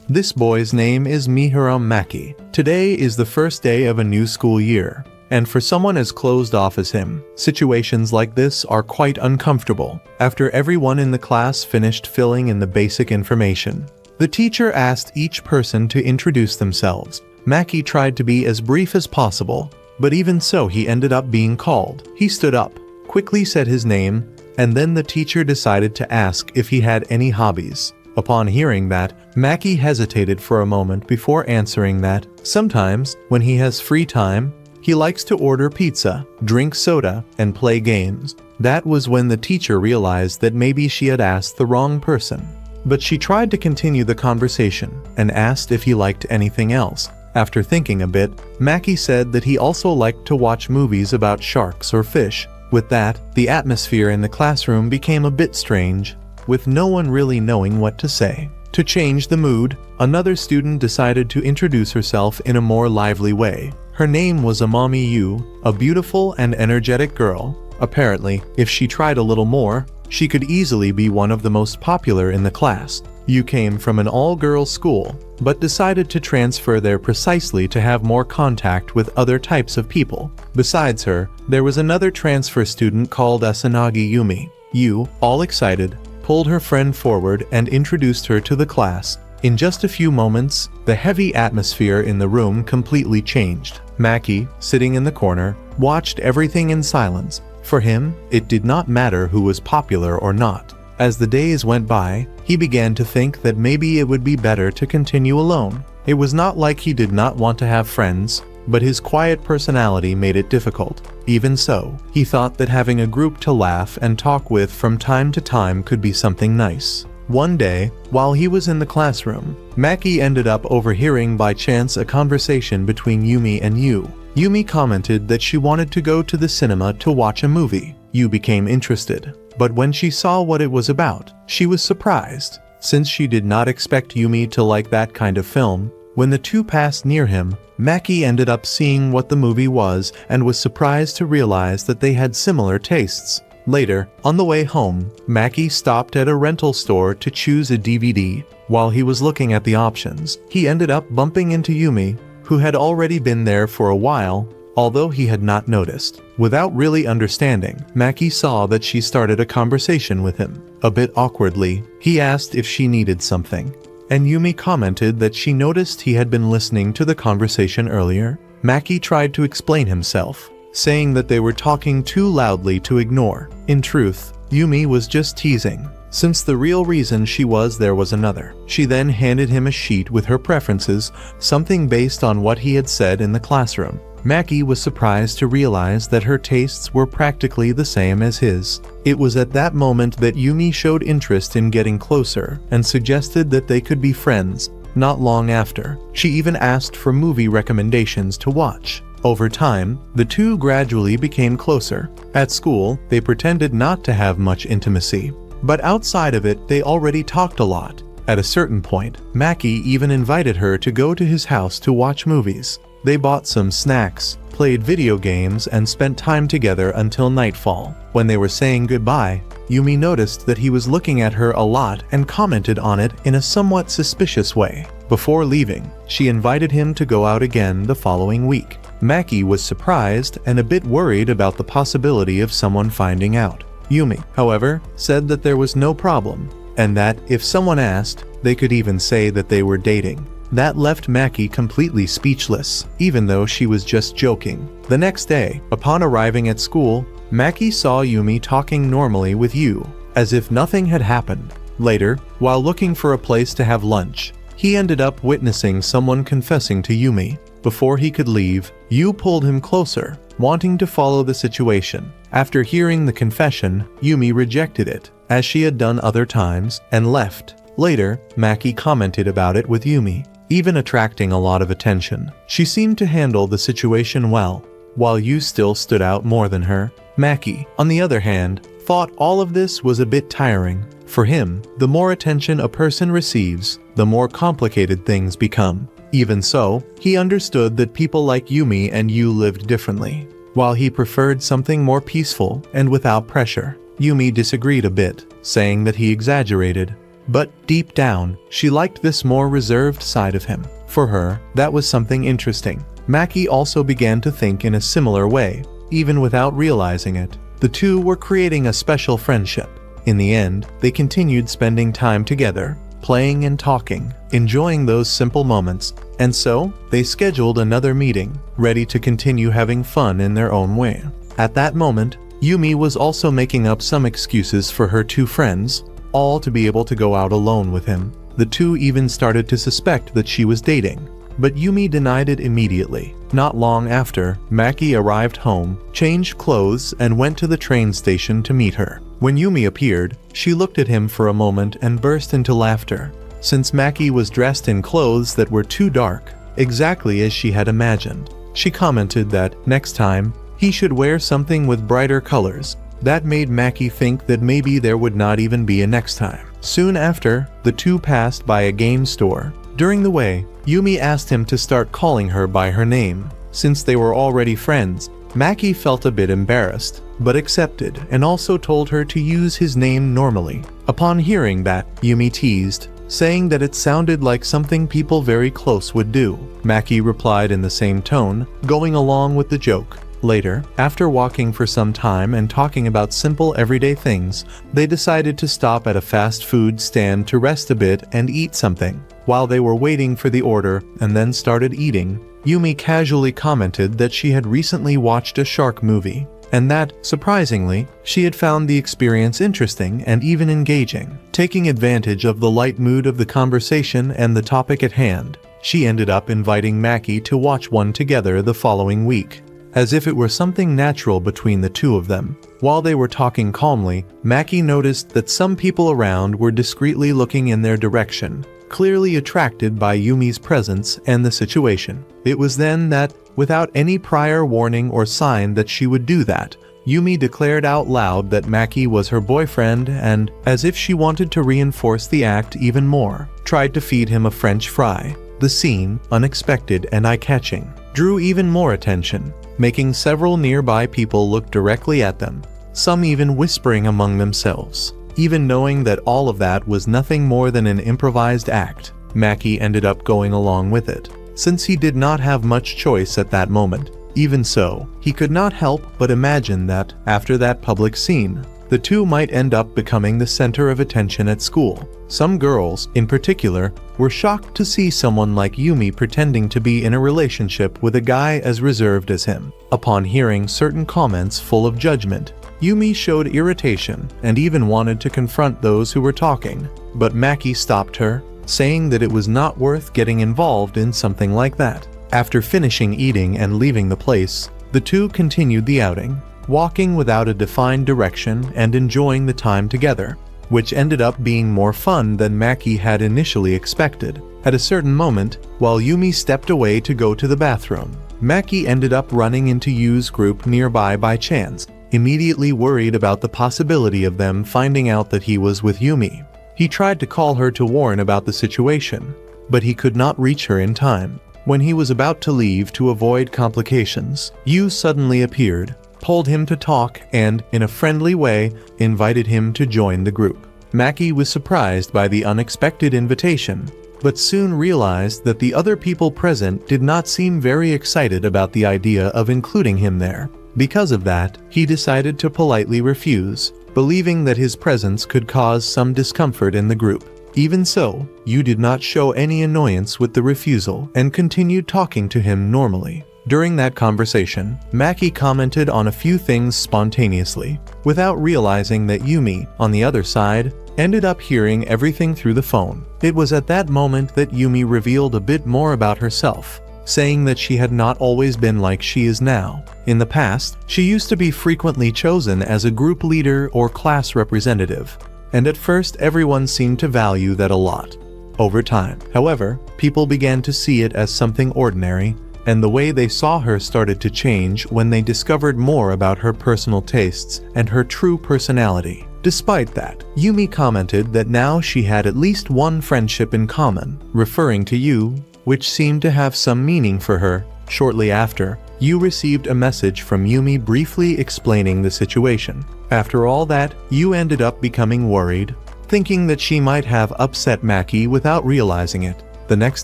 This boy's name is Maehara Maki. Today is the first day of a new school year, and for someone as closed off as him, situations like this are quite uncomfortable. After everyone in the class finished filling in the basic information, the teacher asked each person to introduce themselves. Maki tried to be as brief as possible, but even so he ended up being called. He stood up, quickly said his name, and then the teacher decided to ask if he had any hobbies. Upon hearing that, Maki hesitated for a moment before answering that sometimes, when he has free time, he likes to order pizza, drink soda, and play games. That was when the teacher realized that maybe she had asked the wrong person. But she tried to continue the conversation and asked if he liked anything else. After thinking a bit, Maki said that he also liked to watch movies about sharks or fish. With that, the atmosphere in the classroom became a bit strange, with no one really knowing what to say. To change the mood, another student decided to introduce herself in a more lively way. Her name was Amami, a beautiful and energetic girl. Apparently, if she tried a little more, she could easily be one of the most popular in the class. You came from an all-girls school, but decided to transfer there precisely to have more contact with other types of people. Besides her, there was another transfer student called Asanagi Yumi. You, all excited, pulled her friend forward and introduced her to the class. In just a few moments, the heavy atmosphere in the room completely changed. Maki, sitting in the corner, watched everything in silence. For him, it did not matter who was popular or not. As the days went by, he began to think that maybe it would be better to continue alone. It was not like he did not want to have friends, but his quiet personality made it difficult. Even so, he thought that having a group to laugh and talk with from time to time could be something nice. One day, while he was in the classroom, Maki ended up overhearing by chance a conversation between Yumi and Yu. Yumi commented that she wanted to go to the cinema to watch a movie. Yu became interested, but when she saw what it was about, she was surprised, since she did not expect Yumi to like that kind of film. When the two passed near him, Maki ended up seeing what the movie was and was surprised to realize that they had similar tastes. Later, on the way home, Maki stopped at a rental store to choose a DVD. While he was looking at the options, he ended up bumping into Yumi, who had already been there for a while, although he had not noticed. Without really understanding, Maki saw that she started a conversation with him. A bit awkwardly, he asked if she needed something, and Yumi commented that she noticed he had been listening to the conversation earlier. Maki tried to explain himself, saying that they were talking too loudly to ignore. In truth, Yumi was just teasing, since the real reason she was there was another. She then handed him a sheet with her preferences, something based on what he had said in the classroom. Maki was surprised to realize that her tastes were practically the same as his. It was at that moment that Yumi showed interest in getting closer and suggested that they could be friends. Not long after, she even asked for movie recommendations to watch. Over time, the two gradually became closer. At school, they pretended not to have much intimacy, but outside of it, they already talked a lot. At a certain point, Maki even invited her to go to his house to watch movies. They bought some snacks, played video games, and spent time together until nightfall. When they were saying goodbye, Yumi noticed that he was looking at her a lot and commented on it in a somewhat suspicious way. Before leaving, she invited him to go out again the following week. Maki was surprised and a bit worried about the possibility of someone finding out. Yumi, however, said that there was no problem, and that if someone asked, they could even say that they were dating. That left Maki completely speechless, even though she was just joking. The next day, upon arriving at school, Maki saw Yumi talking normally with Yu, as if nothing had happened. Later, while looking for a place to have lunch, he ended up witnessing someone confessing to Yumi. Before he could leave, Yu pulled him closer, wanting to follow the situation. After hearing the confession, Yumi rejected it, as she had done other times, and left. Later, Maki commented about it with Yumi, even attracting a lot of attention. She seemed to handle the situation well, while Yu still stood out more than her. Maki, on the other hand, thought all of this was a bit tiring. For him, the more attention a person receives, the more complicated things become. Even so, he understood that people like Yumi and Yu lived differently. While he preferred something more peaceful and without pressure, Yumi disagreed a bit, saying that he exaggerated. But deep down, she liked this more reserved side of him. For her, that was something interesting. Maki also began to think in a similar way, even without realizing it. The two were creating a special friendship. In the end, they continued spending time together, playing and talking, enjoying those simple moments, and so, they scheduled another meeting, ready to continue having fun in their own way. At that moment, Yumi was also making up some excuses for her two friends, all to be able to go out alone with him. The two even started to suspect that she was dating, but Yumi denied it immediately. Not long after, Maki arrived home, changed clothes, and went to the train station to meet her. When Yumi appeared, she looked at him for a moment and burst into laughter. Since Maki was dressed in clothes that were too dark, exactly as she had imagined, she commented that, next time, he should wear something with brighter colors. That made Maki think that maybe there would not even be a next time. Soon after, the two passed by a game store. During the way, Yumi asked him to start calling her by her name. Since they were already friends, Maki felt a bit embarrassed, but accepted and also told her to use his name normally. Upon hearing that, Yumi teased, saying that it sounded like something people very close would do. Maki replied in the same tone, going along with the joke. Later, after walking for some time and talking about simple everyday things, they decided to stop at a fast food stand to rest a bit and eat something. While they were waiting for the order and then started eating, Yumi casually commented that she had recently watched a shark movie, and that, surprisingly, she had found the experience interesting and even engaging. Taking advantage of the light mood of the conversation and the topic at hand, she ended up inviting Maki to watch one together the following week, as if it were something natural between the two of them. While they were talking calmly, Maki noticed that some people around were discreetly looking in their direction, clearly attracted by Yumi's presence and the situation. It was then that, without any prior warning or sign that she would do that, Yumi declared out loud that Maki was her boyfriend and, as if she wanted to reinforce the act even more, tried to feed him a French fry. The scene, unexpected and eye-catching, drew even more attention, making several nearby people look directly at them, some even whispering among themselves. Even knowing that all of that was nothing more than an improvised act, Maki ended up going along with it, since he did not have much choice at that moment. Even so, he could not help but imagine that, after that public scene, the two might end up becoming the center of attention at school. Some girls, in particular, were shocked to see someone like Yumi pretending to be in a relationship with a guy as reserved as him. Upon hearing certain comments full of judgment, Yumi showed irritation and even wanted to confront those who were talking, but Maki stopped her, saying that it was not worth getting involved in something like that. After finishing eating and leaving the place, the two continued the outing, walking without a defined direction and enjoying the time together, which ended up being more fun than Maki had initially expected. At a certain moment, while Yumi stepped away to go to the bathroom, Maki ended up running into Yu's group nearby by chance, immediately worried about the possibility of them finding out that he was with Yumi. He tried to call her to warn about the situation, but he could not reach her in time. When he was about to leave to avoid complications, Yu suddenly appeared, told him to talk, and, in a friendly way, invited him to join the group. Maki was surprised by the unexpected invitation, but soon realized that the other people present did not seem very excited about the idea of including him there. Because of that, he decided to politely refuse, believing that his presence could cause some discomfort in the group. Even so, Yu did not show any annoyance with the refusal and continued talking to him normally. During that conversation, Maki commented on a few things spontaneously, without realizing that Yumi, on the other side, ended up hearing everything through the phone. It was at that moment that Yumi revealed a bit more about herself, saying that she had not always been like she is now. In the past, she used to be frequently chosen as a group leader or class representative, and at first everyone seemed to value that a lot. Over time, however, people began to see it as something ordinary, and the way they saw her started to change when they discovered more about her personal tastes and her true personality. Despite that, Yumi commented that now she had at least one friendship in common, referring to Yu, which seemed to have some meaning for her. Shortly after, Yu received a message from Yumi briefly explaining the situation. After all that, Yu ended up becoming worried, thinking that she might have upset Maki without realizing it. The next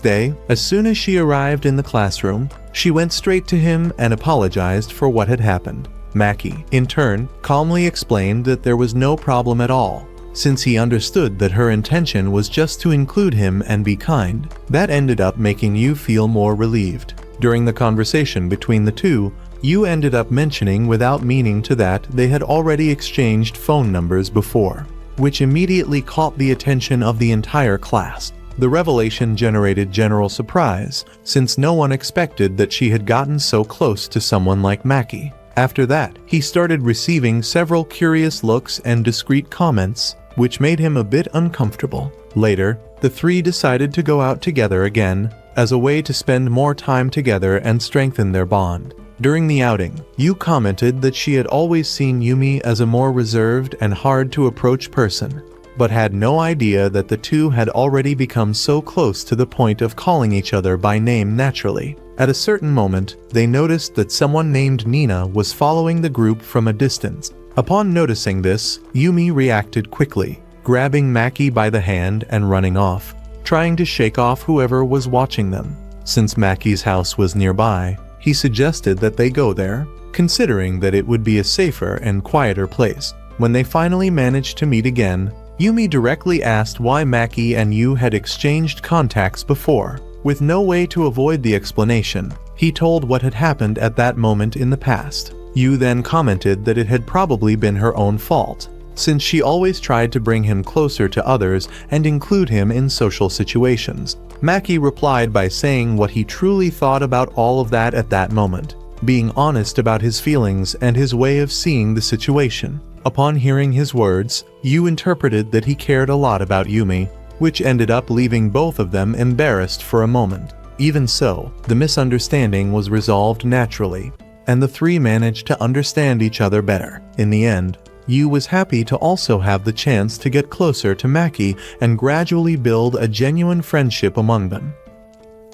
day, as soon as she arrived in the classroom, she went straight to him and apologized for what had happened. Maki, in turn, calmly explained that there was no problem at all, since he understood that her intention was just to include him and be kind. That ended up making Yu feel more relieved. During the conversation between the two, Yu ended up mentioning without meaning to that they had already exchanged phone numbers before, which immediately caught the attention of the entire class. The revelation generated general surprise, since no one expected that she had gotten so close to someone like Maki. After that, he started receiving several curious looks and discreet comments, which made him a bit uncomfortable. Later, the three decided to go out together again, as a way to spend more time together and strengthen their bond. During the outing, Yu commented that she had always seen Yumi as a more reserved and hard-to-approach person, but had no idea that the two had already become so close to the point of calling each other by name naturally. At a certain moment, they noticed that someone named Nina was following the group from a distance. Upon noticing this, Yumi reacted quickly, grabbing Maki by the hand and running off, trying to shake off whoever was watching them. Since Maki's house was nearby, he suggested that they go there, considering that it would be a safer and quieter place. When they finally managed to meet again, Yumi directly asked why Maki and Yu had exchanged contacts before. With no way to avoid the explanation, he told what had happened at that moment in the past. Yu then commented that it had probably been her own fault, since she always tried to bring him closer to others and include him in social situations. Maki replied by saying what he truly thought about all of that at that moment, being honest about his feelings and his way of seeing the situation. Upon hearing his words, Yu interpreted that he cared a lot about Yumi, which ended up leaving both of them embarrassed for a moment. Even so, the misunderstanding was resolved naturally, and the three managed to understand each other better. In the end, Yu was happy to also have the chance to get closer to Maki and gradually build a genuine friendship among them.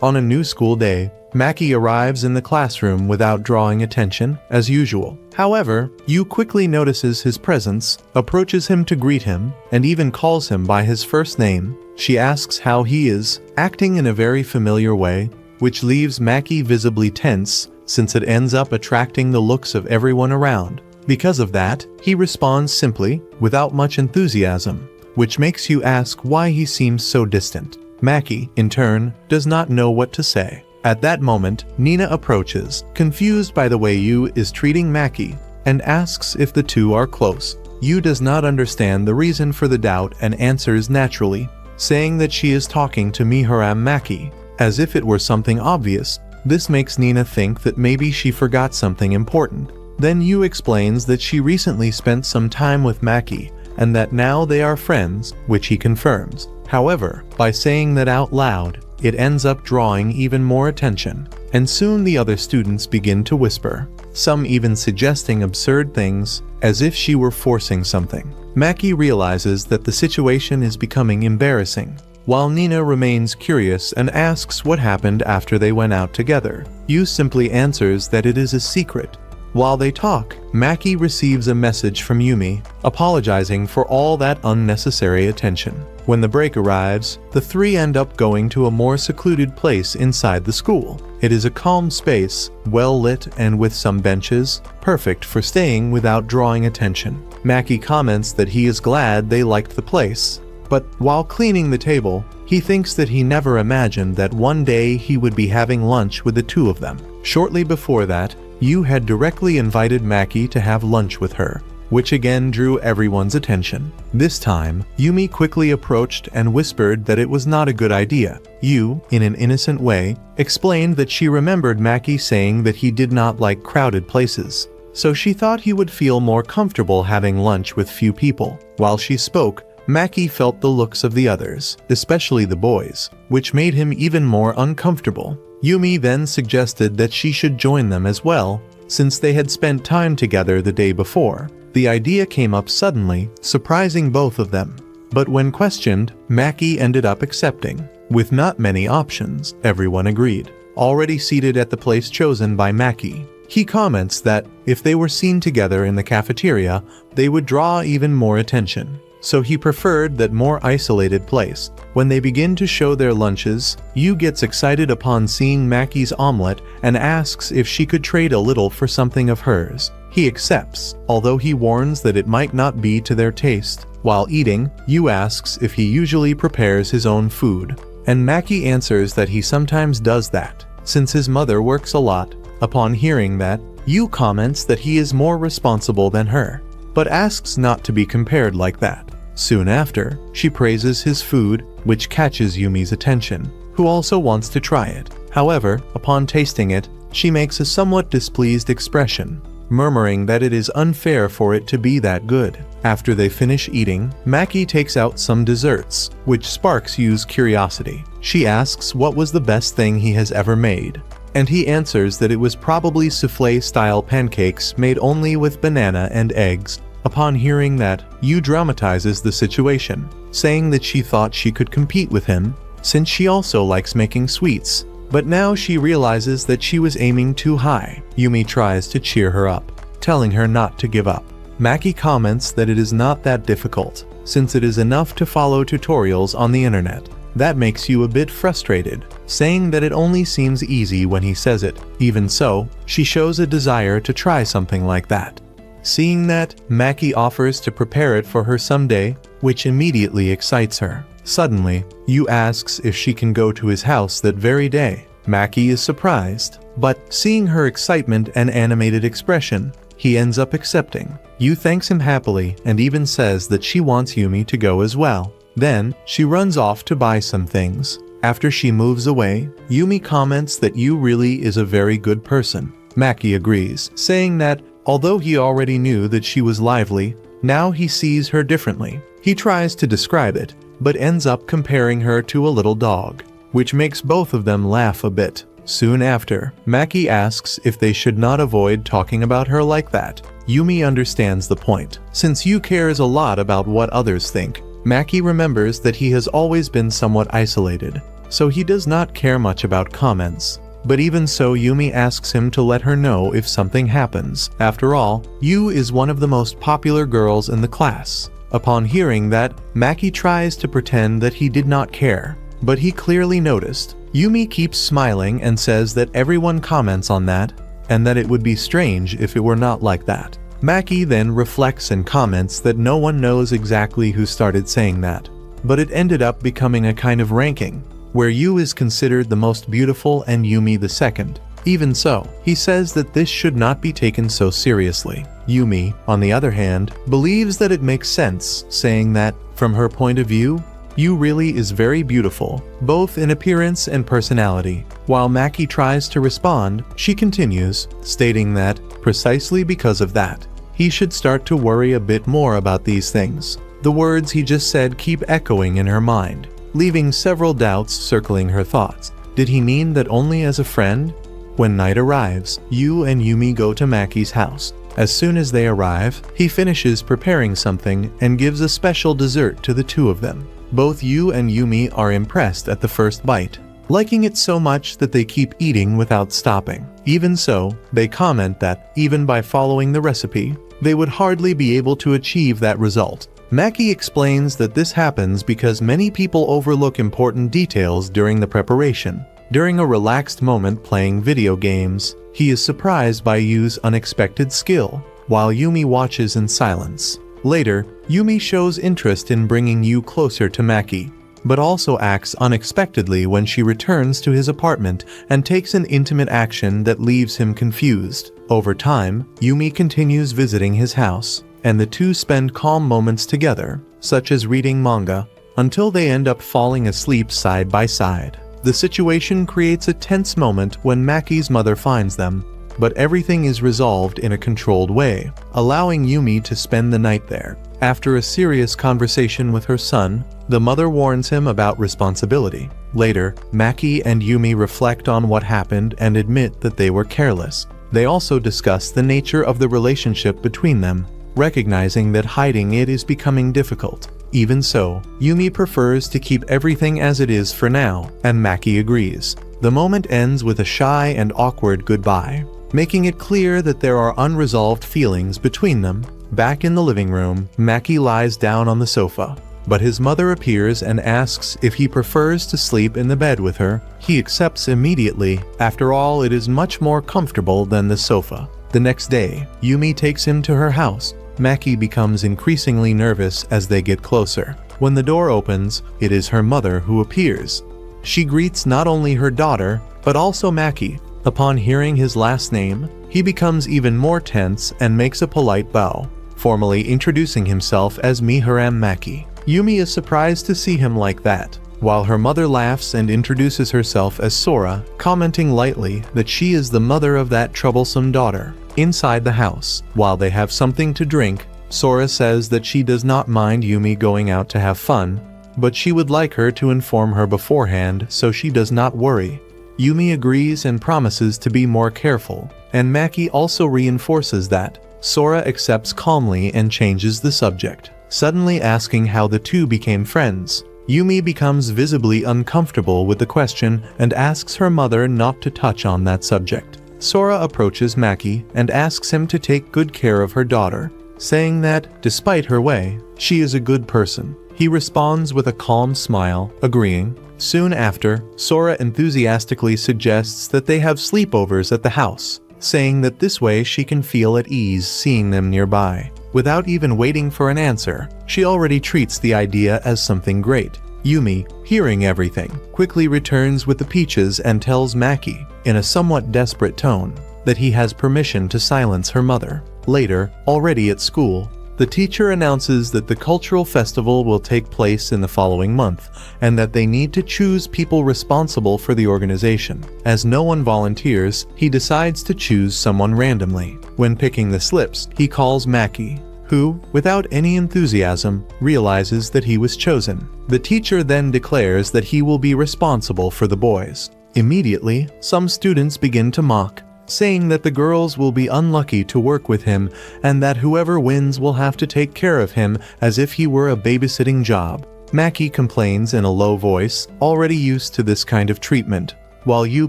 On a new school day, Maki arrives in the classroom without drawing attention, as usual. However, Yu quickly notices his presence, approaches him to greet him, and even calls him by his first name. She asks how he is, acting in a very familiar way, which leaves Maki visibly tense, since it ends up attracting the looks of everyone around. Because of that, he responds simply, without much enthusiasm, which makes you ask why he seems so distant. Maki, in turn, does not know what to say. At that moment, Nina approaches, confused by the way Yu is treating Maki, and asks if the two are close. Yu does not understand the reason for the doubt and answers naturally, saying that she is talking to Maehara Maki, as if it were something obvious. This makes Nina think that maybe she forgot something important. Then Yu explains that she recently spent some time with Maki, and that now they are friends, which he confirms. However, by saying that out loud, it ends up drawing even more attention, and soon the other students begin to whisper, some even suggesting absurd things, as if she were forcing something. Maki realizes that the situation is becoming embarrassing, while Nina remains curious and asks what happened after they went out together. Yu simply answers that it is a secret. While they talk, Maki receives a message from Yumi, apologizing for all that unnecessary attention. When the break arrives, the three end up going to a more secluded place inside the school. It is a calm space, well lit and with some benches, perfect for staying without drawing attention. Maki comments that he is glad they liked the place, but while cleaning the table, he thinks that he never imagined that one day he would be having lunch with the two of them. Shortly before that, Yu had directly invited Maki to have lunch with her, which again drew everyone's attention. This time, Yumi quickly approached and whispered that it was not a good idea. Yu, in an innocent way, explained that she remembered Maki saying that he did not like crowded places, so she thought he would feel more comfortable having lunch with few people. While she spoke, Maki felt the looks of the others, especially the boys, which made him even more uncomfortable. Yumi then suggested that she should join them as well, since they had spent time together the day before. The idea came up suddenly, surprising both of them. But when questioned, Maki ended up accepting. With not many options, everyone agreed. Already seated at the place chosen by Maki, he comments that if they were seen together in the cafeteria, they would draw even more attention. so he preferred that more isolated place. When they begin to show their lunches, Yu gets excited upon seeing Maki's omelet and asks if she could trade a little for something of hers. He accepts, although he warns that it might not be to their taste. While eating, Yu asks if he usually prepares his own food, and Maki answers that he sometimes does that, since his mother works a lot. Upon hearing that, Yu comments that he is more responsible than her, but asks not to be compared like that. Soon after, she praises his food, which catches Yumi's attention, who also wants to try it. However, upon tasting it, she makes a somewhat displeased expression, murmuring that it is unfair for it to be that good. After they finish eating, Maki takes out some desserts, which sparks Yu's curiosity. She asks what was the best thing he has ever made, and he answers that it was probably souffle-style pancakes made only with banana and eggs. Upon hearing that, Yu dramatizes the situation, saying that she thought she could compete with him, since she also likes making sweets. But now she realizes that she was aiming too high. Yumi tries to cheer her up, telling her not to give up. Maki comments that it is not that difficult, since it is enough to follow tutorials on the internet. That makes Yu a bit frustrated, saying that it only seems easy when he says it. Even so, she shows a desire to try something like that. Seeing that, Maki offers to prepare it for her someday, which immediately excites her. Suddenly, Yu asks if she can go to his house that very day. Maki is surprised, but seeing her excitement and animated expression, he ends up accepting. Yu thanks him happily and even says that she wants Yumi to go as well. Then, she runs off to buy some things. After she moves away, Yumi comments that Yu really is a very good person. Maki agrees, saying that although he already knew that she was lively, now he sees her differently. He tries to describe it, but ends up comparing her to a little dog, which makes both of them laugh a bit. Soon after, Maki asks if they should not avoid talking about her like that. Yumi understands the point. Since Yu cares a lot about what others think, Maki remembers that he has always been somewhat isolated, so he does not care much about comments. But even so, Yumi asks him to let her know if something happens. After all, Yu is one of the most popular girls in the class. Upon hearing that, Maki tries to pretend that he did not care, but he clearly noticed. Yumi keeps smiling and says that everyone comments on that, and that it would be strange if it were not like that. Maki then reflects and comments that no one knows exactly who started saying that, but it ended up becoming a kind of ranking, where Yu is considered the most beautiful and Yumi the second. Even so, he says that this should not be taken so seriously. Yumi, on the other hand, believes that it makes sense, saying that, from her point of view, Yu really is very beautiful, both in appearance and personality. While Maki tries to respond, she continues, stating that, precisely because of that, he should start to worry a bit more about these things. The words he just said keep echoing in her mind, leaving several doubts circling her thoughts. Did he mean that only as a friend? When night arrives, Yu and Yumi go to Maki's house. As soon as they arrive, he finishes preparing something and gives a special dessert to the two of them. Both Yu and Yumi are impressed at the first bite, liking it so much that they keep eating without stopping. Even so, they comment that, even by following the recipe, they would hardly be able to achieve that result. Maki explains that this happens because many people overlook important details during the preparation. During a relaxed moment playing video games, he is surprised by Yu's unexpected skill, while Yumi watches in silence. Later, Yumi shows interest in bringing Yu closer to Maki, but also acts unexpectedly when she returns to his apartment and takes an intimate action that leaves him confused. Over time, Yumi continues visiting his house, and the two spend calm moments together, such as reading manga, until they end up falling asleep side by side. The situation creates a tense moment when Maki's mother finds them, but everything is resolved in a controlled way, allowing Yumi to spend the night there. After a serious conversation with her son, the mother warns him about responsibility. Later, Maki and Yumi reflect on what happened and admit that they were careless. They also discuss the nature of the relationship between them, recognizing that hiding it is becoming difficult. Even so, Yumi prefers to keep everything as it is for now, and Maki agrees. The moment ends with a shy and awkward goodbye, making it clear that there are unresolved feelings between them. Back in the living room, Maki lies down on the sofa. But his mother appears and asks if he prefers to sleep in the bed with her. He accepts immediately. After all, it is much more comfortable than the sofa. The next day, Yumi takes him to her house. Maki becomes increasingly nervous as they get closer. When the door opens, it is her mother who appears. She greets not only her daughter, but also Maki. Upon hearing his last name, he becomes even more tense and makes a polite bow, formally introducing himself as Maehara Maki. Yumi is surprised to see him like that, while her mother laughs and introduces herself as Sora, commenting lightly that she is the mother of that troublesome daughter. Inside the house, while they have something to drink, Sora says that she does not mind Yumi going out to have fun, but she would like her to inform her beforehand so she does not worry. Yumi agrees and promises to be more careful, and Maki also reinforces that. Sora accepts calmly and changes the subject, suddenly asking how the two became friends. Yumi becomes visibly uncomfortable with the question and asks her mother not to touch on that subject. Sora approaches Maki and asks him to take good care of her daughter, saying that, despite her way, she is a good person. He responds with a calm smile, agreeing. Soon after, Sora enthusiastically suggests that they have sleepovers at the house, saying that this way she can feel at ease seeing them nearby. Without even waiting for an answer, she already treats the idea as something great. Yumi, hearing everything, quickly returns with the peaches and tells Maki, in a somewhat desperate tone, that he has permission to silence her mother. Later, already at school, the teacher announces that the cultural festival will take place in the following month, and that they need to choose people responsible for the organization. As no one volunteers, he decides to choose someone randomly. When picking the slips, he calls Maki, who, without any enthusiasm, realizes that he was chosen. The teacher then declares that he will be responsible for the boys. Immediately, some students begin to mock, saying that the girls will be unlucky to work with him and that whoever wins will have to take care of him as if he were a babysitting job. Maki complains in a low voice, already used to this kind of treatment, while Yu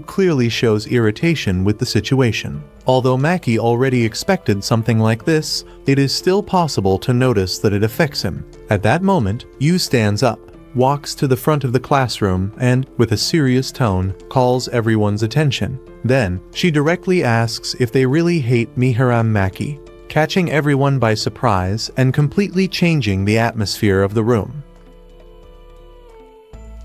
clearly shows irritation with the situation. Although Maki already expected something like this, it is still possible to notice that it affects him. At that moment, Yu stands up, walks to the front of the classroom and, with a serious tone, calls everyone's attention. Then, she directly asks if they really hate Maehara Maki, catching everyone by surprise and completely changing the atmosphere of the room.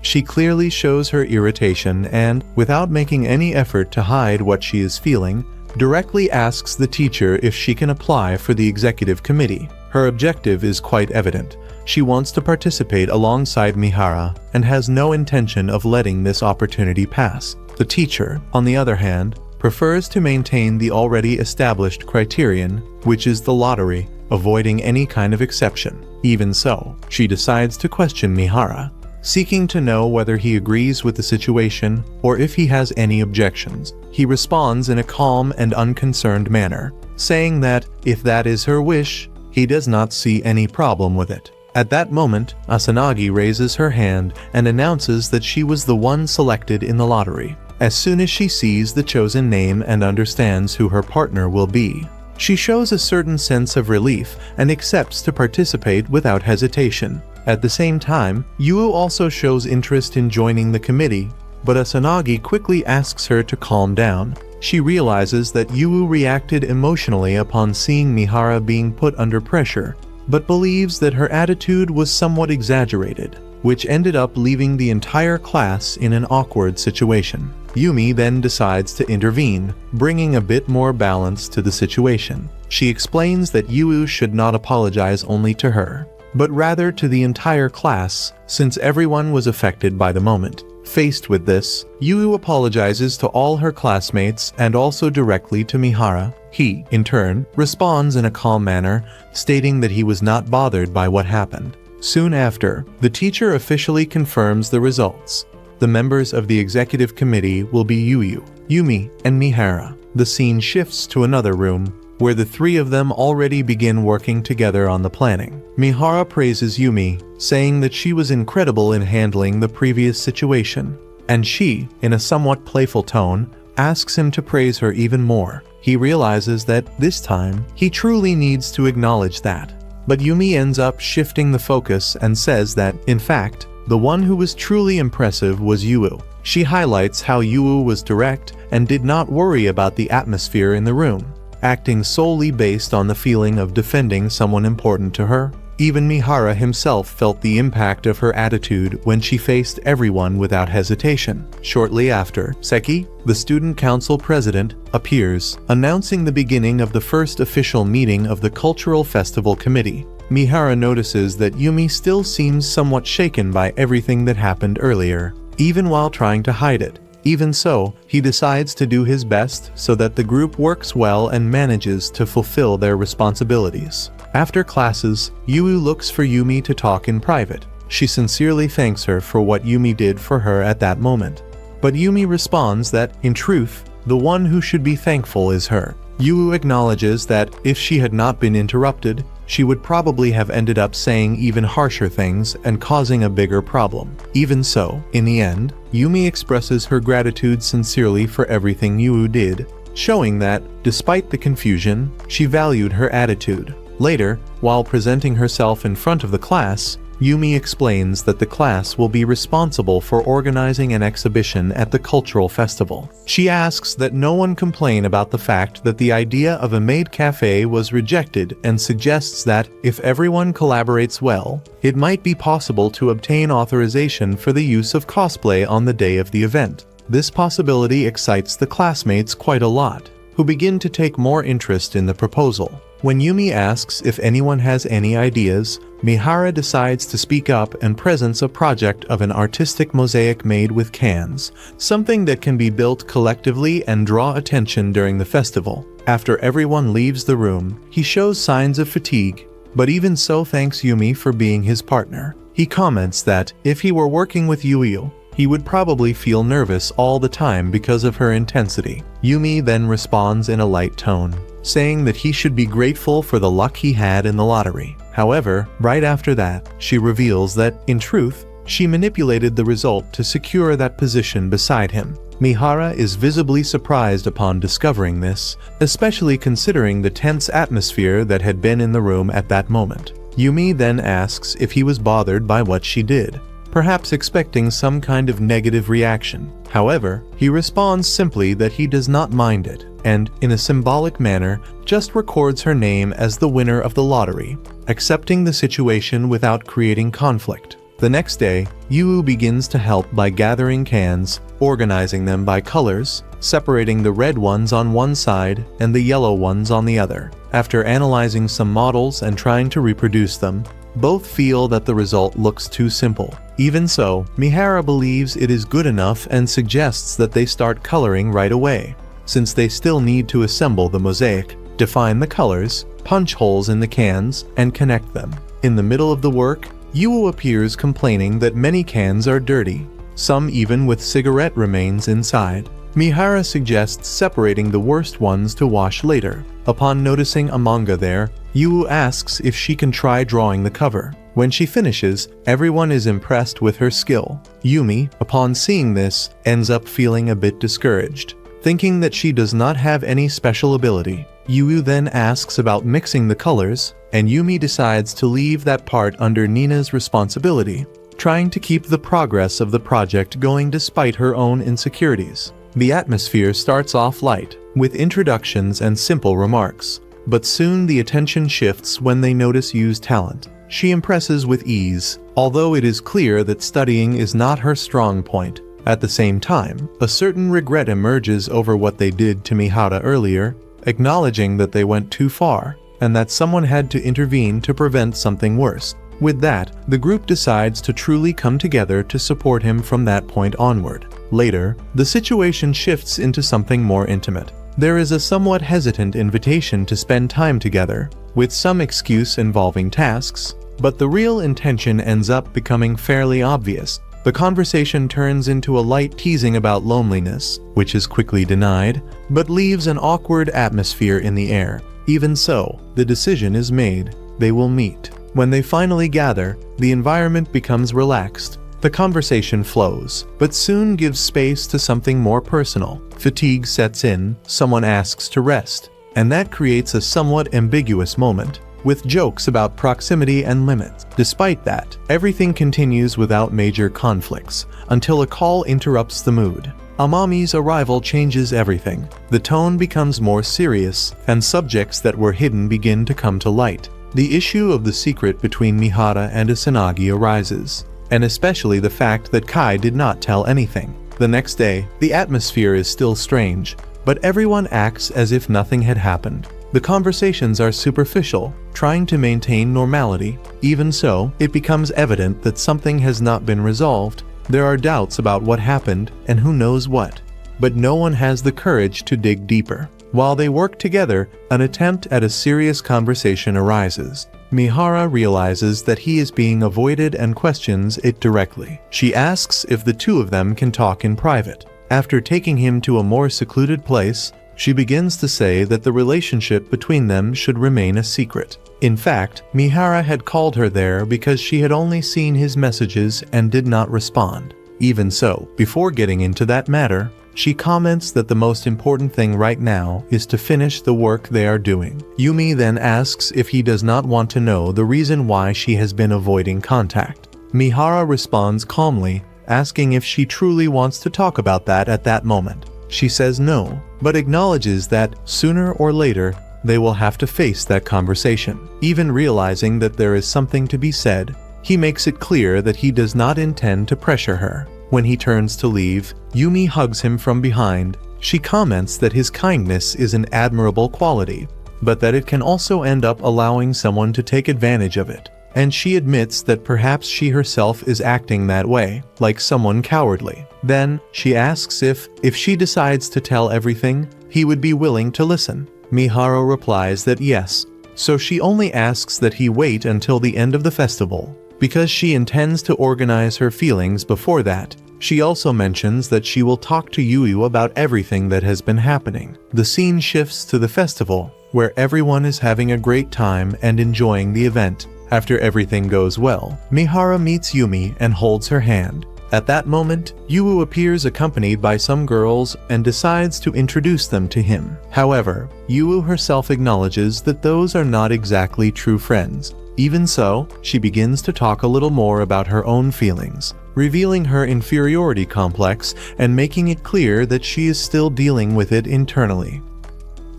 She clearly shows her irritation and, without making any effort to hide what she is feeling, directly asks the teacher if she can apply for the executive committee. Her objective is quite evident. She wants to participate alongside Maehara and has no intention of letting this opportunity pass. The teacher, on the other hand, prefers to maintain the already established criterion, which is the lottery, avoiding any kind of exception. Even so, she decides to question Maehara, seeking to know whether he agrees with the situation or if he has any objections. He responds in a calm and unconcerned manner, saying that, if that is her wish, he does not see any problem with it. At that moment, Asanagi raises her hand and announces that she was the one selected in the lottery. As soon as she sees the chosen name and understands who her partner will be, she shows a certain sense of relief and accepts to participate without hesitation. At the same time, Yu also shows interest in joining the committee, but Asanagi quickly asks her to calm down. She realizes that Yu reacted emotionally upon seeing Maehara being put under pressure, but believes that her attitude was somewhat exaggerated, which ended up leaving the entire class in an awkward situation. Yumi then decides to intervene, bringing a bit more balance to the situation. She explains that Yu should not apologize only to her, but rather to the entire class, since everyone was affected by the moment. Faced with this, Yu apologizes to all her classmates and also directly to Maehara. He, in turn, responds in a calm manner, stating that he was not bothered by what happened. Soon after, the teacher officially confirms the results. The members of the executive committee will be Yu, Yumi, and Maehara. The scene shifts to another room, where the three of them already begin working together on the planning. Maehara praises Yumi, saying that she was incredible in handling the previous situation, and she, in a somewhat playful tone, asks him to praise her even more. He realizes that, this time, he truly needs to acknowledge that. But Yumi ends up shifting the focus and says that, in fact, the one who was truly impressive was Yu. She highlights how Yu was direct and did not worry about the atmosphere in the room, acting solely based on the feeling of defending someone important to her. Even Maehara himself felt the impact of her attitude when she faced everyone without hesitation. Shortly after, Seki, the student council president, appears, announcing the beginning of the first official meeting of the cultural festival committee. Maehara notices that Yumi still seems somewhat shaken by everything that happened earlier, even while trying to hide it. Even so, he decides to do his best so that the group works well and manages to fulfill their responsibilities. After classes, Yu looks for Yumi to talk in private. She sincerely thanks her for what Yumi did for her at that moment. But Yumi responds that, in truth, the one who should be thankful is her. Yu acknowledges that, if she had not been interrupted, she would probably have ended up saying even harsher things and causing a bigger problem. Even so, in the end, Yumi expresses her gratitude sincerely for everything Yu did, showing that, despite the confusion, she valued her attitude. Later, while presenting herself in front of the class, Yumi explains that the class will be responsible for organizing an exhibition at the cultural festival. She asks that no one complain about the fact that the idea of a maid cafe was rejected and suggests that, if everyone collaborates well, it might be possible to obtain authorization for the use of cosplay on the day of the event. This possibility excites the classmates quite a lot, who begin to take more interest in the proposal. When Yumi asks if anyone has any ideas, Maehara decides to speak up and presents a project of an artistic mosaic made with cans, something that can be built collectively and draw attention during the festival. After everyone leaves the room, he shows signs of fatigue, but even so thanks Yumi for being his partner. He comments that, if he were working with Yu, he would probably feel nervous all the time because of her intensity. Yumi then responds in a light tone, saying that he should be grateful for the luck he had in the lottery. However, right after that, she reveals that, in truth, she manipulated the result to secure that position beside him. Maehara is visibly surprised upon discovering this, especially considering the tense atmosphere that had been in the room at that moment. Yumi then asks if he was bothered by what she did, perhaps expecting some kind of negative reaction. However, he responds simply that he does not mind it, and, in a symbolic manner, just records her name as the winner of the lottery, accepting the situation without creating conflict. The next day, Yu begins to help by gathering cans, organizing them by colors, separating the red ones on one side and the yellow ones on the other. After analyzing some models and trying to reproduce them, both feel that the result looks too simple. Even so, Maehara believes it is good enough and suggests that they start coloring right away, since they still need to assemble the mosaic, define the colors, punch holes in the cans, and connect them. In the middle of the work, Yu appears complaining that many cans are dirty, some even with cigarette remains inside. Maehara suggests separating the worst ones to wash later. Upon noticing a manga there, Yu asks if she can try drawing the cover. When she finishes, everyone is impressed with her skill. Yumi, upon seeing this, ends up feeling a bit discouraged, thinking that she does not have any special ability. Yu then asks about mixing the colors, and Yumi decides to leave that part under Nina's responsibility, trying to keep the progress of the project going despite her own insecurities. The atmosphere starts off light, with introductions and simple remarks, but soon the attention shifts when they notice Yu's talent. She impresses with ease, although it is clear that studying is not her strong point. At the same time, a certain regret emerges over what they did to Maehara earlier, acknowledging that they went too far, and that someone had to intervene to prevent something worse. With that, the group decides to truly come together to support him from that point onward. Later, the situation shifts into something more intimate. There is a somewhat hesitant invitation to spend time together, with some excuse involving tasks, but the real intention ends up becoming fairly obvious. The conversation turns into a light teasing about loneliness, which is quickly denied, but leaves an awkward atmosphere in the air. Even so, the decision is made. They will meet. When they finally gather, the environment becomes relaxed, The conversation flows, but soon gives space to something more personal. Fatigue sets in, someone asks to rest, and that creates a somewhat ambiguous moment, with jokes about proximity and limits. Despite that, everything continues without major conflicts, until a call interrupts the mood. Amami's arrival changes everything. The tone becomes more serious, and subjects that were hidden begin to come to light. The issue of the secret between Maehara and Asanagi arises, and especially the fact that Kai did not tell anything. The next day, the atmosphere is still strange, but everyone acts as if nothing had happened. The conversations are superficial, trying to maintain normality. Even so, it becomes evident that something has not been resolved. There are doubts about what happened and who knows what, but no one has the courage to dig deeper. While they work together, an attempt at a serious conversation arises. Maehara realizes that he is being avoided and questions it directly. She asks if the two of them can talk in private. After taking him to a more secluded place, she begins to say that the relationship between them should remain a secret. In fact, Maehara had called her there because she had only seen his messages and did not respond. Even so, before getting into that matter, she comments that the most important thing right now is to finish the work they are doing. Yumi then asks if he does not want to know the reason why she has been avoiding contact. Maehara responds calmly, asking if she truly wants to talk about that at that moment. She says no, but acknowledges that, sooner or later, they will have to face that conversation. Even realizing that there is something to be said, he makes it clear that he does not intend to pressure her. When he turns to leave, Yumi hugs him from behind. She comments that his kindness is an admirable quality, but that it can also end up allowing someone to take advantage of it. And she admits that perhaps she herself is acting that way, like someone cowardly. Then, she asks if she decides to tell everything, he would be willing to listen. Maehara replies that yes, so she only asks that he wait until the end of the festival, because she intends to organize her feelings before that. She also mentions that she will talk to Yuyu about everything that has been happening. The scene shifts to the festival, where everyone is having a great time and enjoying the event. After everything goes well, Maehara meets Yumi and holds her hand. At that moment, Yuyu appears accompanied by some girls and decides to introduce them to him. However, Yuyu herself acknowledges that those are not exactly true friends. Even so, she begins to talk a little more about her own feelings, revealing her inferiority complex and making it clear that she is still dealing with it internally.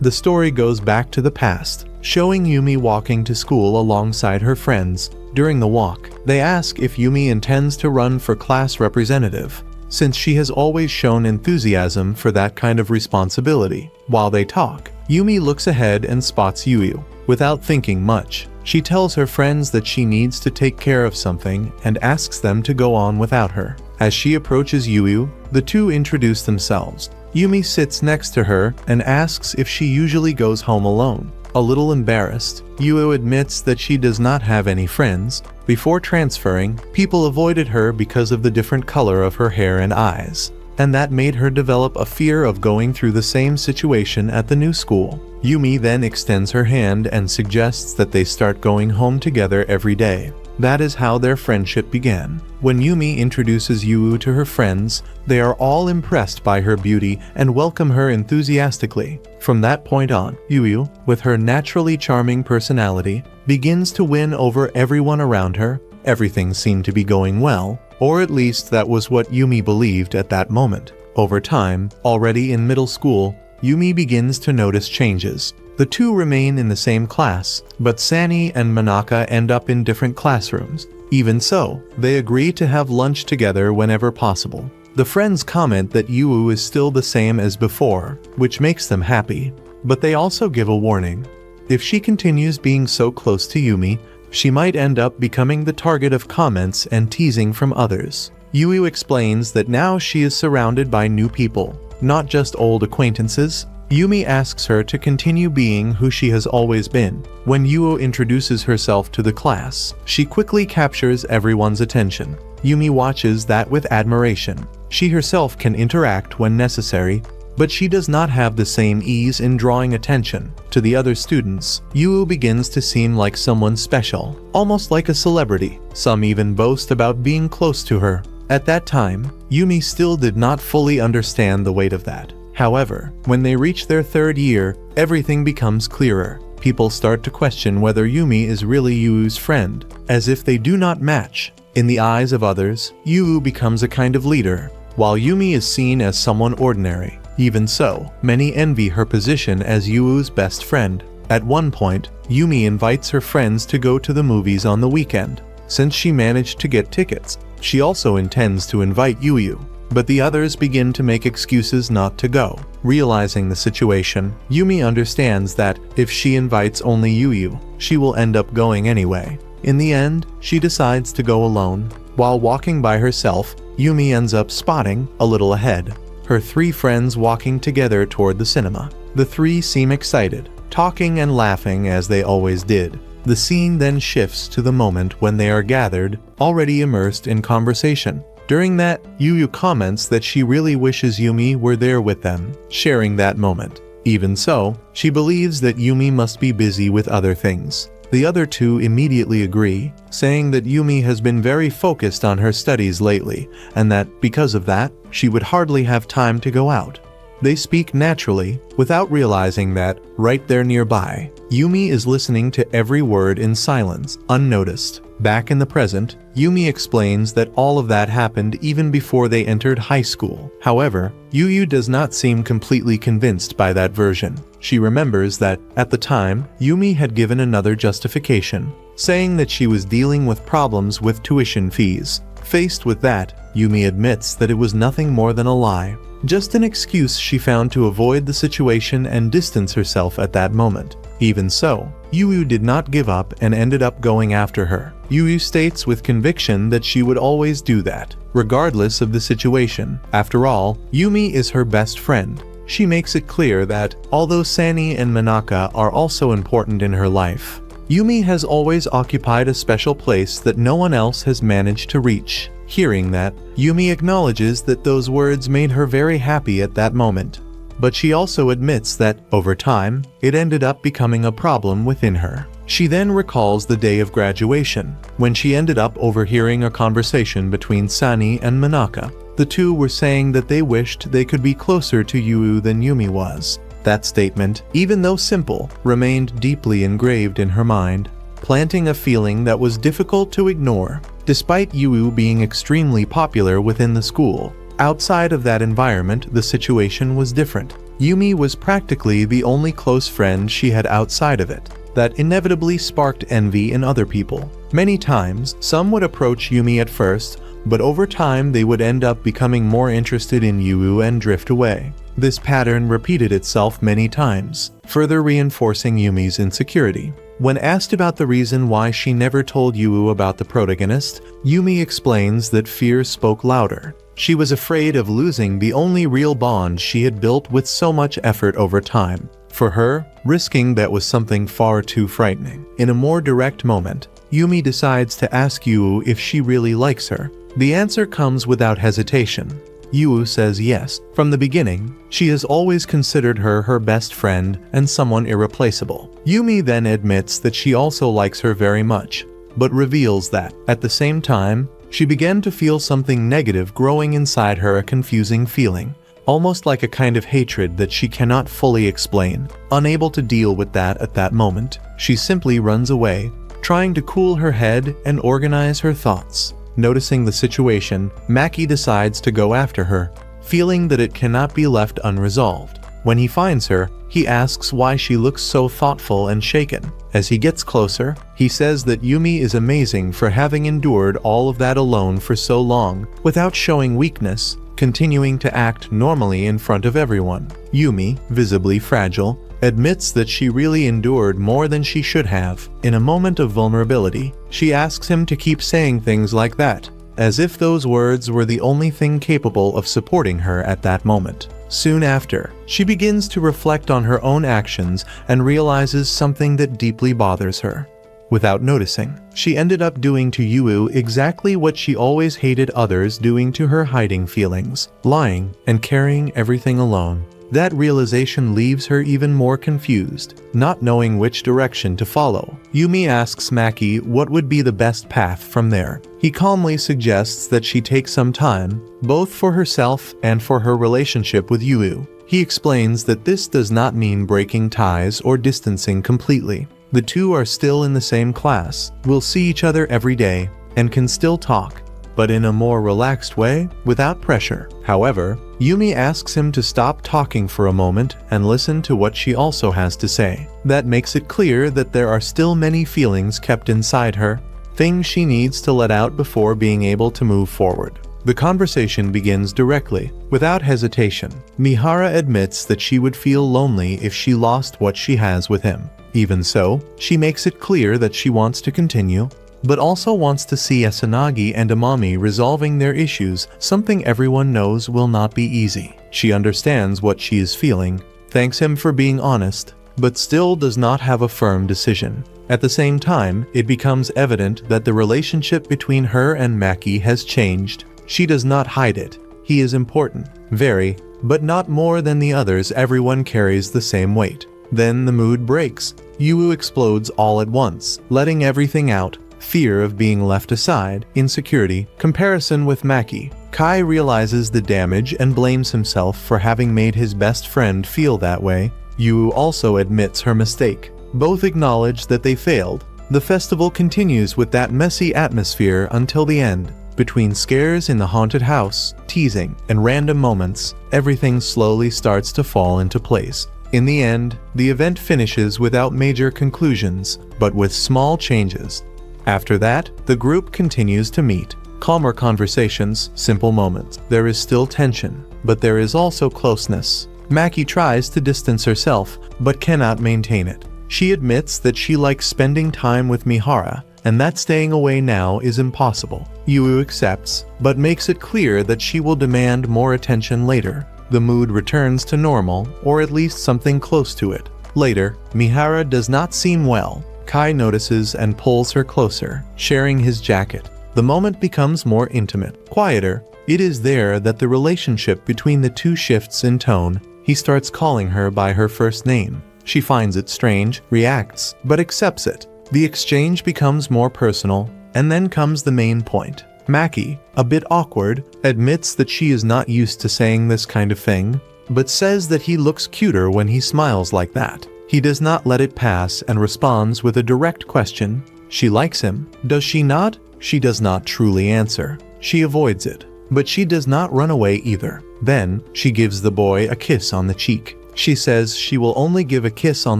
The story goes back to the past, showing Yumi walking to school alongside her friends. During the walk, they ask if Yumi intends to run for class representative, since she has always shown enthusiasm for that kind of responsibility. While they talk, Yumi looks ahead and spots Yuyu. Without thinking much, she tells her friends that she needs to take care of something and asks them to go on without her. As she approaches Yuyu, the two introduce themselves. Yumi sits next to her and asks if she usually goes home alone. A little embarrassed, Yuyu admits that she does not have any friends. Before transferring, people avoided her because of the different color of her hair and eyes, and that made her develop a fear of going through the same situation at the new school. Yumi then extends her hand and suggests that they start going home together every day. That is how their friendship began. When Yumi introduces Yuyu to her friends, they are all impressed by her beauty and welcome her enthusiastically. From that point on, Yuyu, with her naturally charming personality, begins to win over everyone around her. Everything seemed to be going well, or at least that was what Yumi believed at that moment. Over time, already in middle school, Yumi begins to notice changes. The two remain in the same class, but Sani and Manaka end up in different classrooms. Even so, they agree to have lunch together whenever possible. The friends comment that Yuyu is still the same as before, which makes them happy, but they also give a warning. If she continues being so close to Yumi, she might end up becoming the target of comments and teasing from others. Yuyu explains that now she is surrounded by new people, not just old acquaintances. Yumi asks her to continue being who she has always been. When Yuyu introduces herself to the class, she quickly captures everyone's attention. Yumi watches that with admiration. She herself can interact when necessary, but she does not have the same ease in drawing attention. To the other students, Yuyu begins to seem like someone special, almost like a celebrity. Some even boast about being close to her. At that time, Yumi still did not fully understand the weight of that. However, when they reach their 3rd year, everything becomes clearer. People start to question whether Yumi is really Yuu's friend, as if they do not match. In the eyes of others, Yuu becomes a kind of leader, while Yumi is seen as someone ordinary. Even so, many envy her position as Yuu's best friend. At one point, Yumi invites her friends to go to the movies on the weekend. Since she managed to get tickets, she also intends to invite Yuyu. But the others begin to make excuses not to go. Realizing the situation, Yumi understands that if she invites only Yuyu, she will end up going anyway. In the end, she decides to go alone. While walking by herself, Yumi ends up spotting, a little ahead, her 3 friends walking together toward the cinema. The 3 seem excited, talking and laughing as they always did. The scene then shifts to the moment when they are gathered, already immersed in conversation. During that, Yuyu comments that she really wishes Yumi were there with them, sharing that moment. Even so, she believes that Yumi must be busy with other things. The other 2 immediately agree, saying that Yumi has been very focused on her studies lately, and that, because of that, she would hardly have time to go out. They speak naturally, without realizing that, right there nearby, Yumi is listening to every word in silence, unnoticed. Back in the present, Yumi explains that all of that happened even before they entered high school. However, Yuyu does not seem completely convinced by that version. She remembers that, at the time, Yumi had given another justification, saying that she was dealing with problems with tuition fees. Faced with that, Yumi admits that it was nothing more than a lie. Just an excuse she found to avoid the situation and distance herself at that moment. Even so, Yuyu did not give up and ended up going after her. Yuyu states with conviction that she would always do that, regardless of the situation. After all, Yumi is her best friend. She makes it clear that, although Sani and Manaka are also important in her life, Yumi has always occupied a special place that no one else has managed to reach. Hearing that, Yumi acknowledges that those words made her very happy at that moment. But she also admits that, over time, it ended up becoming a problem within her. She then recalls the day of graduation, when she ended up overhearing a conversation between Sani and Manaka. The 2 were saying that they wished they could be closer to Yuu than Yumi was. That statement, even though simple, remained deeply engraved in her mind, planting a feeling that was difficult to ignore. Despite Yuu being extremely popular within the school, outside of that environment the situation was different. Yumi was practically the only close friend she had outside of it. That inevitably sparked envy in other people. Many times, some would approach Yumi at first, but over time they would end up becoming more interested in Yuu and drift away. This pattern repeated itself many times, further reinforcing Yumi's insecurity. When asked about the reason why she never told Yuu about the protagonist, Yumi explains that fear spoke louder. She was afraid of losing the only real bond she had built with so much effort over time. For her, risking that was something far too frightening. In a more direct moment, Yumi decides to ask Yuu if she really likes her. The answer comes without hesitation. Yuu says yes. From the beginning, she has always considered her her best friend and someone irreplaceable. Yumi then admits that she also likes her very much, but reveals that, at the same time, she began to feel something negative growing inside her, a confusing feeling, almost like a kind of hatred that she cannot fully explain. Unable to deal with that at that moment, she simply runs away, trying to cool her head and organize her thoughts. Noticing the situation, Maki decides to go after her, feeling that it cannot be left unresolved. When he finds her, he asks why she looks so thoughtful and shaken. As he gets closer, he says that Yumi is amazing for having endured all of that alone for so long, without showing weakness, continuing to act normally in front of everyone. Yumi, visibly fragile, admits that she really endured more than she should have. In a moment of vulnerability, she asks him to keep saying things like that, as if those words were the only thing capable of supporting her at that moment. Soon after, she begins to reflect on her own actions and realizes something that deeply bothers her. Without noticing, she ended up doing to Yuu exactly what she always hated others doing to her, hiding feelings, lying, and carrying everything alone. That realization leaves her even more confused, not knowing which direction to follow. Yumi asks Maki what would be the best path from there. He calmly suggests that she take some time, both for herself and for her relationship with Yu. He explains that this does not mean breaking ties or distancing completely. The two are still in the same class, will see each other every day, and can still talk, but in a more relaxed way, without pressure. However, Yumi asks him to stop talking for a moment and listen to what she also has to say. That makes it clear that there are still many feelings kept inside her, things she needs to let out before being able to move forward. The conversation begins directly, without hesitation. Maehara admits that she would feel lonely if she lost what she has with him. Even so, she makes it clear that she wants to continue, but also wants to see Asanagi and Amami resolving their issues, something everyone knows will not be easy. She understands what she is feeling, thanks him for being honest, but still does not have a firm decision. At the same time, it becomes evident that the relationship between her and Maki has changed. She does not hide it. He is important, very, but not more than the others. Everyone carries the same weight. Then the mood breaks. Yu explodes all at once, letting everything out. Fear of being left aside, insecurity, comparison with Maki. Kai realizes the damage and blames himself for having made his best friend feel that way. Yu also admits her mistake. Both acknowledge that they failed. The festival continues with that messy atmosphere until the end. Between scares in the haunted house, teasing, and random moments, everything slowly starts to fall into place. In the end, the event finishes without major conclusions, but with small changes. After that, the group continues to meet. Calmer conversations, simple moments. There is still tension, but there is also closeness. Maki tries to distance herself, but cannot maintain it. She admits that she likes spending time with Maehara, and that staying away now is impossible. Yu accepts, but makes it clear that she will demand more attention later. The mood returns to normal, or at least something close to it. Later, Maehara does not seem well. Kai notices and pulls her closer, sharing his jacket. The moment becomes more intimate, quieter. It is there that the relationship between the two shifts in tone. He starts calling her by her first name. She finds it strange, reacts, but accepts it. The exchange becomes more personal, and then comes the main point. Maki, a bit awkward, admits that she is not used to saying this kind of thing, but says that he looks cuter when he smiles like that. He does not let it pass and responds with a direct question. She likes him. Does she not? She does not truly answer. She avoids it, but she does not run away either. Then, she gives the boy a kiss on the cheek. She says she will only give a kiss on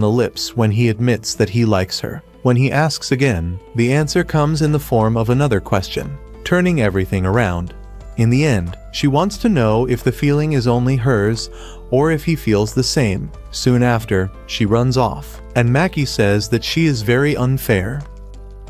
the lips when he admits that he likes her. When he asks again, the answer comes in the form of another question, turning everything around. In the end, she wants to know if the feeling is only hers or if he feels the same. Soon after, she runs off, and Maki says that she is very unfair.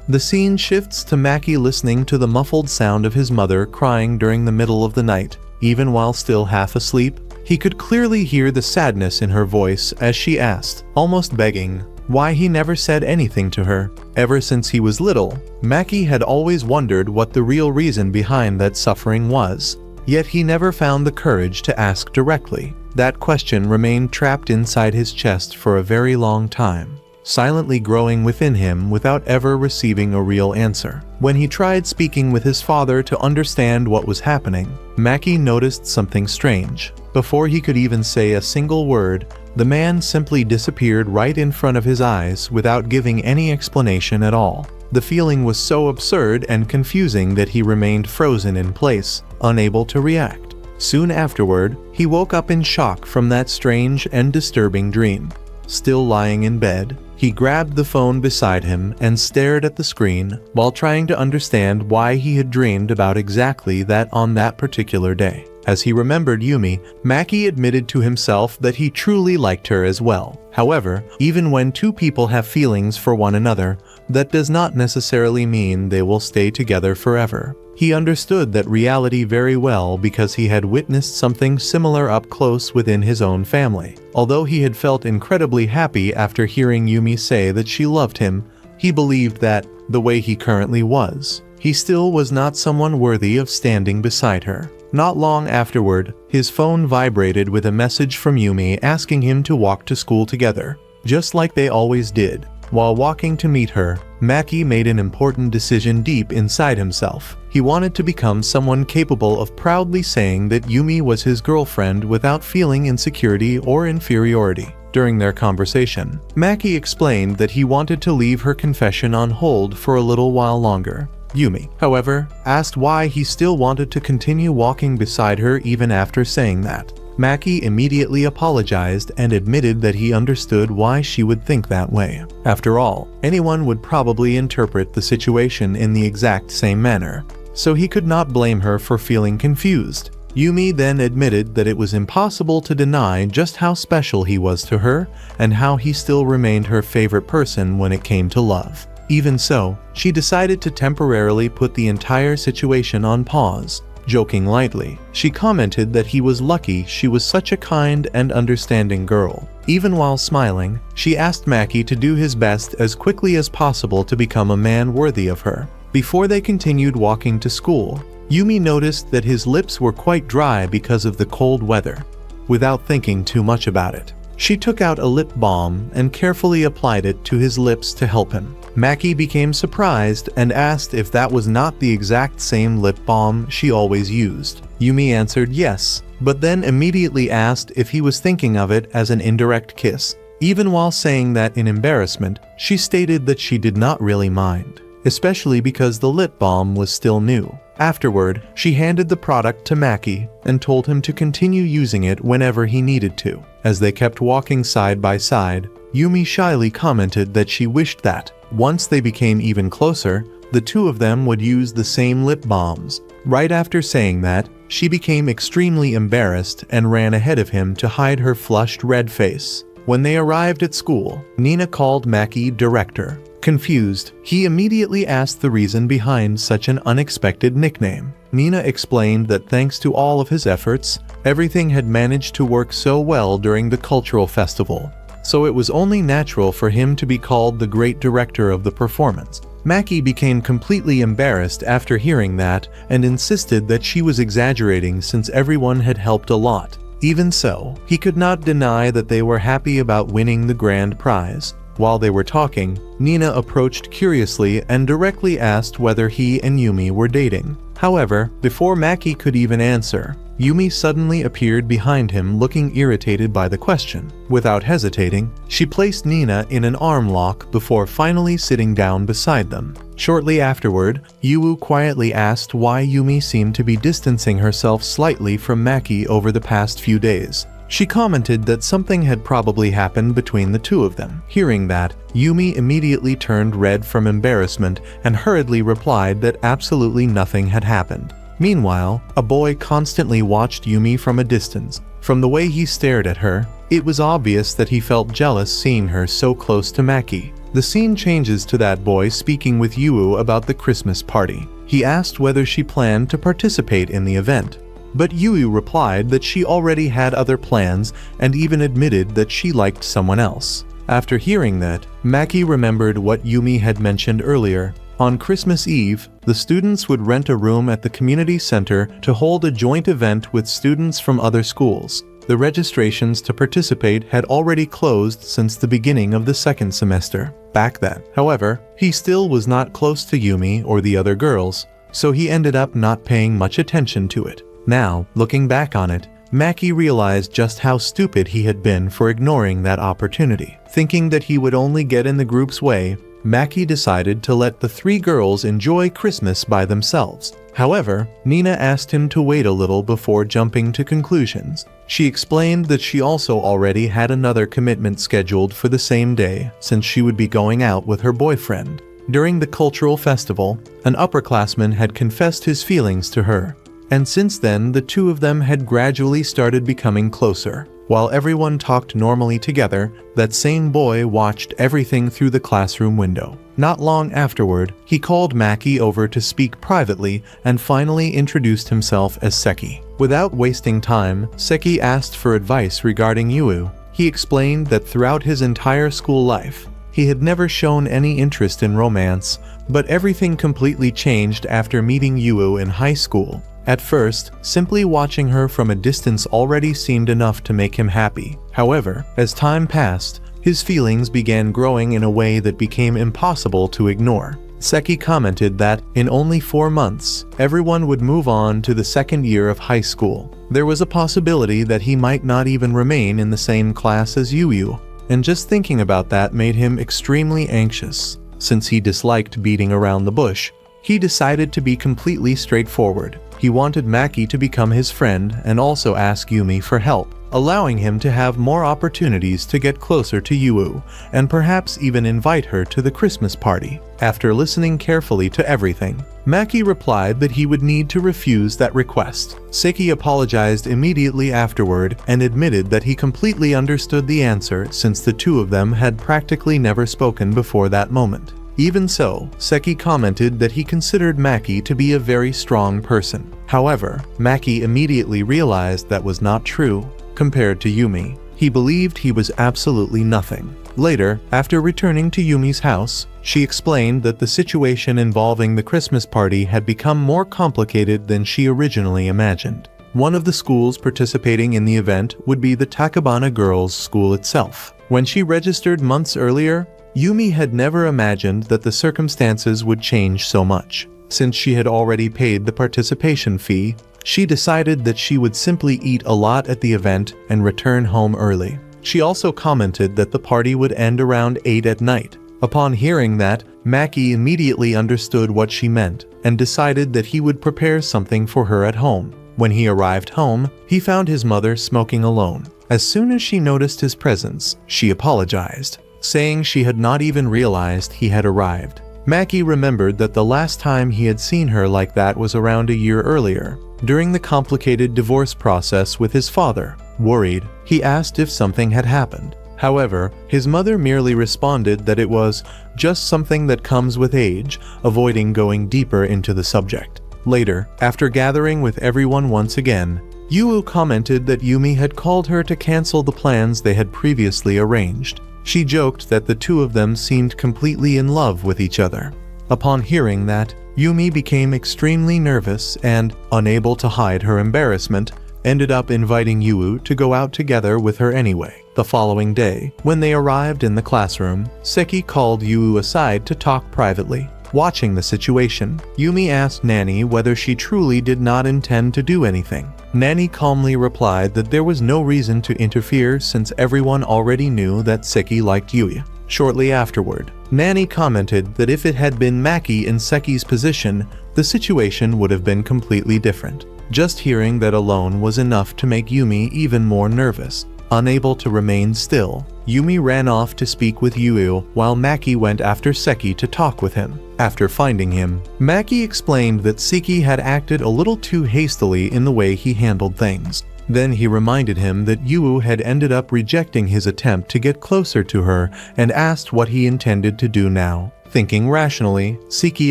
The scene shifts to Maki listening to the muffled sound of his mother crying during the middle of the night. Even while still half asleep, he could clearly hear the sadness in her voice as she asked, almost begging, why he never said anything to her. Ever since he was little, Maki had always wondered what the real reason behind that suffering was. Yet he never found the courage to ask directly. That question remained trapped inside his chest for a very long time, silently growing within him without ever receiving a real answer. When he tried speaking with his father to understand what was happening, Maki noticed something strange. Before he could even say a single word, the man simply disappeared right in front of his eyes without giving any explanation at all. The feeling was so absurd and confusing that he remained frozen in place, unable to react. Soon afterward, he woke up in shock from that strange and disturbing dream. Still lying in bed, he grabbed the phone beside him and stared at the screen while trying to understand why he had dreamed about exactly that on that particular day. As he remembered Yumi, Maki admitted to himself that he truly liked her as well. However, even when two people have feelings for one another, that does not necessarily mean they will stay together forever. He understood that reality very well because he had witnessed something similar up close within his own family. Although he had felt incredibly happy after hearing Yumi say that she loved him, he believed that, the way he currently was, he still was not someone worthy of standing beside her. Not long afterward, his phone vibrated with a message from Yumi asking him to walk to school together, just like they always did. While walking to meet her, Maki made an important decision deep inside himself. He wanted to become someone capable of proudly saying that Yumi was his girlfriend without feeling insecurity or inferiority. During their conversation, Maki explained that he wanted to leave her confession on hold for a little while longer. Yumi, however, asked why he still wanted to continue walking beside her even after saying that. Maki immediately apologized and admitted that he understood why she would think that way. After all, anyone would probably interpret the situation in the exact same manner, so he could not blame her for feeling confused. Yumi then admitted that it was impossible to deny just how special he was to her and how he still remained her favorite person when it came to love. Even so, she decided to temporarily put the entire situation on pause. Joking lightly, she commented that he was lucky she was such a kind and understanding girl. Even while smiling, she asked Maki to do his best as quickly as possible to become a man worthy of her. Before they continued walking to school, Yumi noticed that his lips were quite dry because of the cold weather. Without thinking too much about it, she took out a lip balm and carefully applied it to his lips to help him. Maki became surprised and asked if that was not the exact same lip balm she always used. Yumi answered yes, but then immediately asked if he was thinking of it as an indirect kiss. Even while saying that in embarrassment, she stated that she did not really mind, especially because the lip balm was still new. Afterward, she handed the product to Maki and told him to continue using it whenever he needed to. As they kept walking side by side, Yumi shyly commented that she wished that, once they became even closer, the two of them would use the same lip balms. Right after saying that, she became extremely embarrassed and ran ahead of him to hide her flushed red face. When they arrived at school, Nina called Maki director. Confused, he immediately asked the reason behind such an unexpected nickname. Nina explained that thanks to all of his efforts, everything had managed to work so well during the cultural festival, so it was only natural for him to be called the great director of the performance. Maki became completely embarrassed after hearing that and insisted that she was exaggerating since everyone had helped a lot. Even so, he could not deny that they were happy about winning the grand prize. While they were talking, Nina approached curiously and directly asked whether he and Yumi were dating. However, before Maki could even answer, Yumi suddenly appeared behind him looking irritated by the question. Without hesitating, she placed Nina in an arm lock before finally sitting down beside them. Shortly afterward, Yu quietly asked why Yumi seemed to be distancing herself slightly from Maki over the past few days. She commented that something had probably happened between the two of them. Hearing that, Yumi immediately turned red from embarrassment and hurriedly replied that absolutely nothing had happened. Meanwhile, a boy constantly watched Yumi from a distance. From the way he stared at her, it was obvious that he felt jealous seeing her so close to Maki. The scene changes to that boy speaking with Yu about the Christmas party. He asked whether she planned to participate in the event, but Yu replied that she already had other plans and even admitted that she liked someone else. After hearing that, Maki remembered what Yumi had mentioned earlier. On Christmas Eve, the students would rent a room at the community center to hold a joint event with students from other schools. The registrations to participate had already closed since the beginning of the second semester. Back then, however, he still was not close to Yumi or the other girls, so he ended up not paying much attention to it. Now, looking back on it, Maki realized just how stupid he had been for ignoring that opportunity. Thinking that he would only get in the group's way, Maki decided to let the three girls enjoy Christmas by themselves. However, Nina asked him to wait a little before jumping to conclusions. She explained that she also already had another commitment scheduled for the same day, since she would be going out with her boyfriend. During the cultural festival, an upperclassman had confessed his feelings to her, and since then the two of them had gradually started becoming closer. While everyone talked normally together, that same boy watched everything through the classroom window. Not long afterward, he called Maki over to speak privately and finally introduced himself as Seki. Without wasting time, Seki asked for advice regarding Yu. He explained that throughout his entire school life, he had never shown any interest in romance, but everything completely changed after meeting Yu in high school. At first, simply watching her from a distance already seemed enough to make him happy. However, as time passed, his feelings began growing in a way that became impossible to ignore. Seki commented that, in only 4 months, everyone would move on to the second year of high school. There was a possibility that he might not even remain in the same class as Yu, and just thinking about that made him extremely anxious. Since he disliked beating around the bush, he decided to be completely straightforward. He wanted Maki to become his friend and also ask Yumi for help, allowing him to have more opportunities to get closer to Yu and perhaps even invite her to the Christmas party. After listening carefully to everything, Maki replied that he would need to refuse that request. Seki apologized immediately afterward and admitted that he completely understood the answer since the two of them had practically never spoken before that moment. Even so, Seki commented that he considered Maki to be a very strong person. However, Maki immediately realized that was not true. Compared to Yumi, he believed he was absolutely nothing. Later, after returning to Yumi's house, she explained that the situation involving the Christmas party had become more complicated than she originally imagined. One of the schools participating in the event would be the Takabana Girls' School itself. When she registered months earlier, Yumi had never imagined that the circumstances would change so much. Since she had already paid the participation fee, she decided that she would simply eat a lot at the event and return home early. She also commented that the party would end around 8 at night. Upon hearing that, Maki immediately understood what she meant and decided that he would prepare something for her at home. When he arrived home, he found his mother smoking alone. As soon as she noticed his presence, she apologized, saying she had not even realized he had arrived. Maki remembered that the last time he had seen her like that was around a year earlier, during the complicated divorce process with his father. Worried, he asked if something had happened. However, his mother merely responded that it was just something that comes with age, avoiding going deeper into the subject. Later, after gathering with everyone once again, Yu commented that Yumi had called her to cancel the plans they had previously arranged. She joked that the two of them seemed completely in love with each other. Upon hearing that, Yumi became extremely nervous and, unable to hide her embarrassment, ended up inviting Yu to go out together with her anyway. The following day, when they arrived in the classroom, Seki called Yu aside to talk privately. Watching the situation, Yumi asked Nani whether she truly did not intend to do anything. Nani calmly replied that there was no reason to interfere since everyone already knew that Seki liked Yu. Shortly afterward, Nani commented that if it had been Maki in Seki's position, the situation would have been completely different. Just hearing that alone was enough to make Yumi even more nervous. Unable to remain still, Yumi ran off to speak with Yu while Maki went after Seki to talk with him. After finding him, Maki explained that Seki had acted a little too hastily in the way he handled things. Then he reminded him that Yu had ended up rejecting his attempt to get closer to her and asked what he intended to do now. Thinking rationally, Seki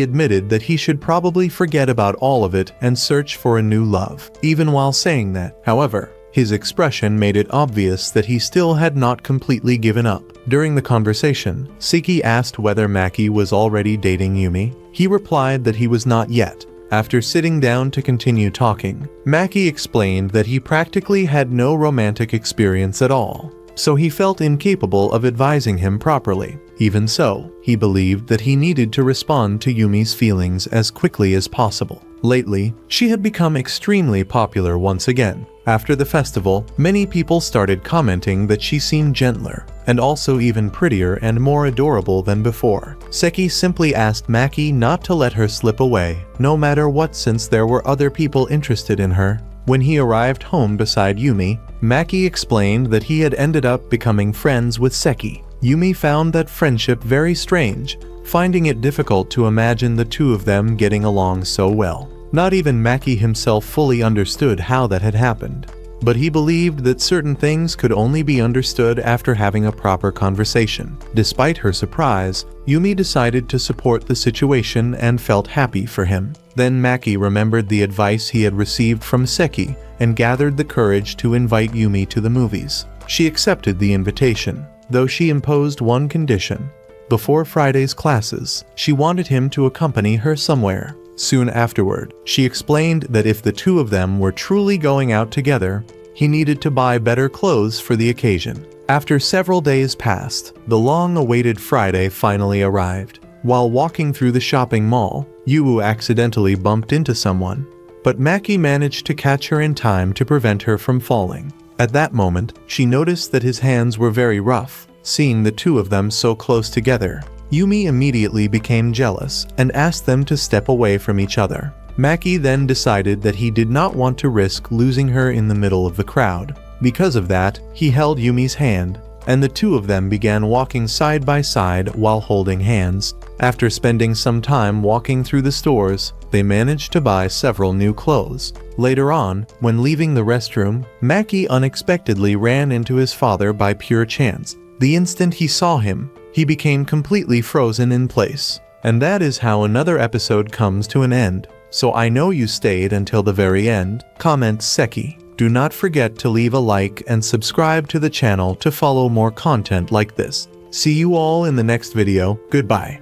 admitted that he should probably forget about all of it and search for a new love. Even while saying that, however, his expression made it obvious that he still had not completely given up. During the conversation, Seki asked whether Maki was already dating Yumi. He replied that he was not yet. After sitting down to continue talking, Maki explained that he practically had no romantic experience at all, so he felt incapable of advising him properly. Even so, he believed that he needed to respond to Yumi's feelings as quickly as possible. Lately, she had become extremely popular once again. After the festival, many people started commenting that she seemed gentler, and also even prettier and more adorable than before. Seki simply asked Maki not to let her slip away, no matter what, since there were other people interested in her. When he arrived home beside Yumi, Maki explained that he had ended up becoming friends with Seki. Yumi found that friendship very strange, finding it difficult to imagine the two of them getting along so well. Not even Maki himself fully understood how that had happened, but he believed that certain things could only be understood after having a proper conversation. Despite her surprise, Yumi decided to support the situation and felt happy for him. Then Maki remembered the advice he had received from Seki and gathered the courage to invite Yumi to the movies. She accepted the invitation, though she imposed one condition. Before Friday's classes, she wanted him to accompany her somewhere. Soon afterward, she explained that if the two of them were truly going out together, he needed to buy better clothes for the occasion. After several days passed, the long-awaited Friday finally arrived. While walking through the shopping mall, Yu accidentally bumped into someone, but Maki managed to catch her in time to prevent her from falling. At that moment, she noticed that his hands were very rough. Seeing the two of them so close together, Yumi immediately became jealous and asked them to step away from each other. Maki then decided that he did not want to risk losing her in the middle of the crowd. Because of that, he held Yumi's hand, and the two of them began walking side by side while holding hands. After spending some time walking through the stores, they managed to buy several new clothes. Later on, when leaving the restroom, Maki unexpectedly ran into his father by pure chance. The instant he saw him, he became completely frozen in place. And that is how another episode comes to an end. So I know you stayed until the very end. Comments Seki. Do not forget to leave a like and subscribe to the channel to follow more content like this. See you all in the next video. Goodbye.